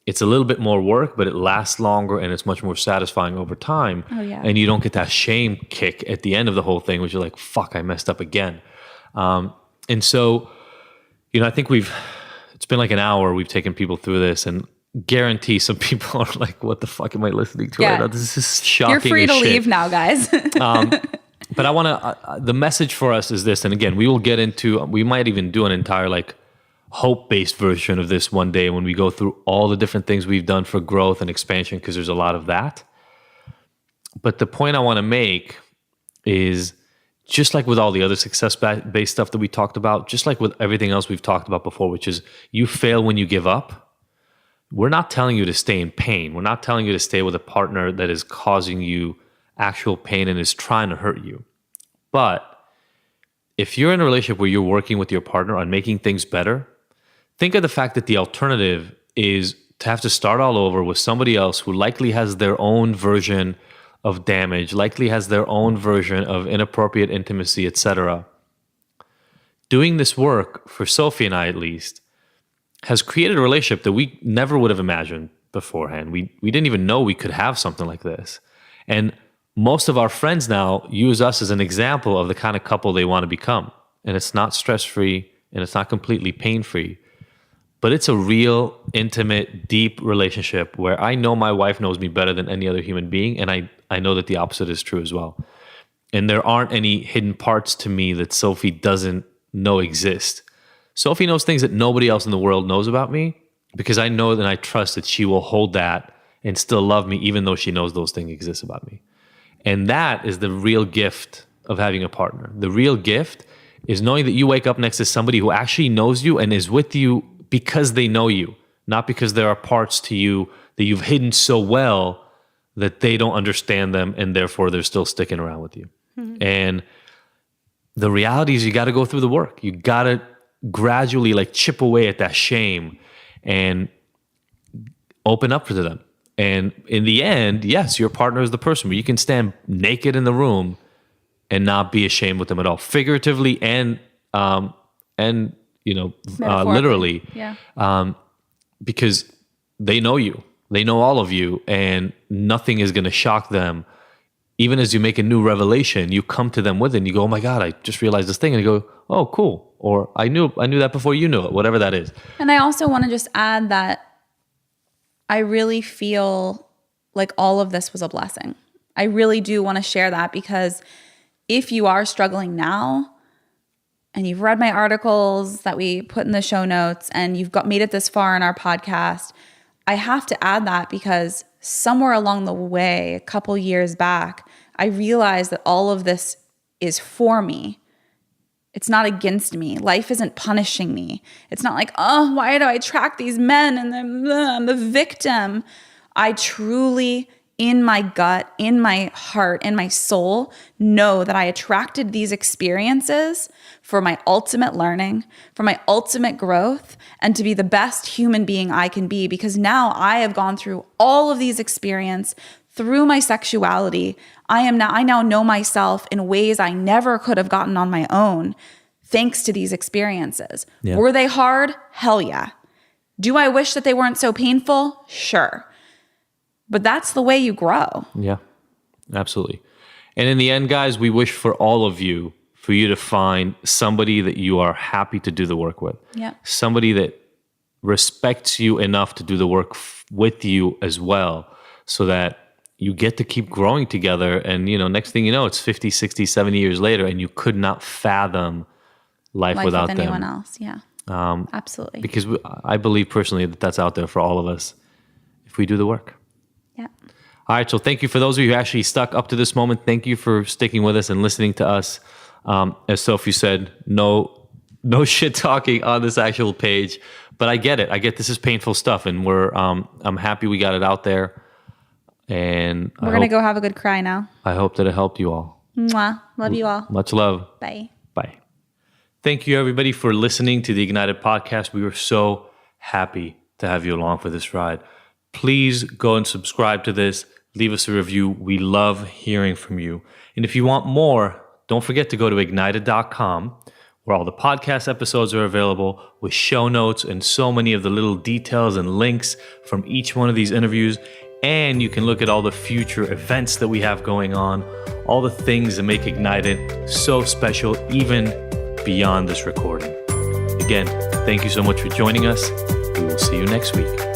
It's a little bit more work, but it lasts longer and it's much more satisfying over time. Oh, yeah. And you don't get that shame kick at the end of the whole thing, which you're like, fuck, I messed up again. And so, I think it's been like an hour we've taken people through this, and guarantee some people are like, what the fuck am I listening to right now? This is shocking. You're free to shit. leave now, guys. But I want to, the message for us is this, and again, we might even do an entire like hope-based version of this one day when we go through all the different things we've done for growth and expansion, because there's a lot of that. But the point I want to make is, just like with all the other success-based stuff that we talked about, just like with everything else we've talked about before, which is you fail when you give up, we're not telling you to stay in pain. We're not telling you to stay with a partner that is causing you actual pain and is trying to hurt you. But if you're in a relationship where you're working with your partner on making things better, think of the fact that the alternative is to have to start all over with somebody else who likely has their own version of damage, likely has their own version of inappropriate intimacy, etc. Doing this work, for Sophie and I at least, has created a relationship that we never would have imagined beforehand. We didn't even know we could have something like this. And most of our friends now use us as an example of the kind of couple they want to become. And it's not stress-free and it's not completely pain-free. But it's a real, intimate, deep relationship where I know my wife knows me better than any other human being, and I know that the opposite is true as well. And there aren't any hidden parts to me that Sophie doesn't know exist. Sophie knows things that nobody else in the world knows about me, because I know and I trust that she will hold that and still love me even though she knows those things exist about me. And that is the real gift of having a partner. The real gift is knowing that you wake up next to somebody who actually knows you and is with you because they know you, not because there are parts to you that you've hidden so well that they don't understand them and therefore they're still sticking around with you. Mm-hmm. And the reality is you got to go through the work. You got to gradually like chip away at that shame and open up to them. And in the end, yes, your partner is the person where you can stand naked in the room and not be ashamed with them at all, figuratively and literally, because they know you, they know all of you, and nothing is going to shock them. Even as you make a new revelation, you come to them with it and you go, oh my God, I just realized this thing. And you go, oh, cool. Or I knew that before you knew it, whatever that is. And I also want to just add that I really feel like all of this was a blessing. I really do want to share that, because if you are struggling now, and you've read my articles that we put in the show notes, and you've made it this far in our podcast, I have to add that because somewhere along the way, a couple years back, I realized that all of this is for me. It's not against me. Life isn't punishing me. It's not like, oh, why do I attract these men and I'm the victim. I truly, in my gut, in my heart, in my soul, know that I attracted these experiences for my ultimate learning, for my ultimate growth, and to be the best human being I can be, because now I have gone through all of these experiences through my sexuality. I now know myself in ways I never could have gotten on my own, thanks to these experiences. Yeah. Were they hard? Hell yeah. Do I wish that they weren't so painful? Sure. But that's the way you grow. Yeah, absolutely. And in the end, guys, we wish for all of you, for you to find somebody that you are happy to do the work with. Yeah. Somebody that respects you enough to do the work with you as well, so that you get to keep growing together. And, next thing you know, it's 50, 60, 70 years later, and you could not fathom life without with them. anyone else. Yeah, absolutely. Because I believe personally that that's out there for all of us if we do the work. Yeah. All right. So thank you for those of you who actually stuck up to this moment. Thank you for sticking with us and listening to us. As Sophie said, no shit talking on this actual page, but I get it. I get this is painful stuff, and I'm happy we got it out there. And we're going to go have a good cry now. I hope that it helped you all. Mwah. Love you all. Much love. Bye. Bye. Thank you, everybody, for listening to the Ignited podcast. We were so happy to have you along for this ride. Please go and subscribe to this. Leave us a review. We love hearing from you. And if you want more, don't forget to go to ignited.com, where all the podcast episodes are available with show notes and so many of the little details and links from each one of these interviews. And you can look at all the future events that we have going on, all the things that make Ignited so special, even beyond this recording. Again, thank you so much for joining us. We will see you next week.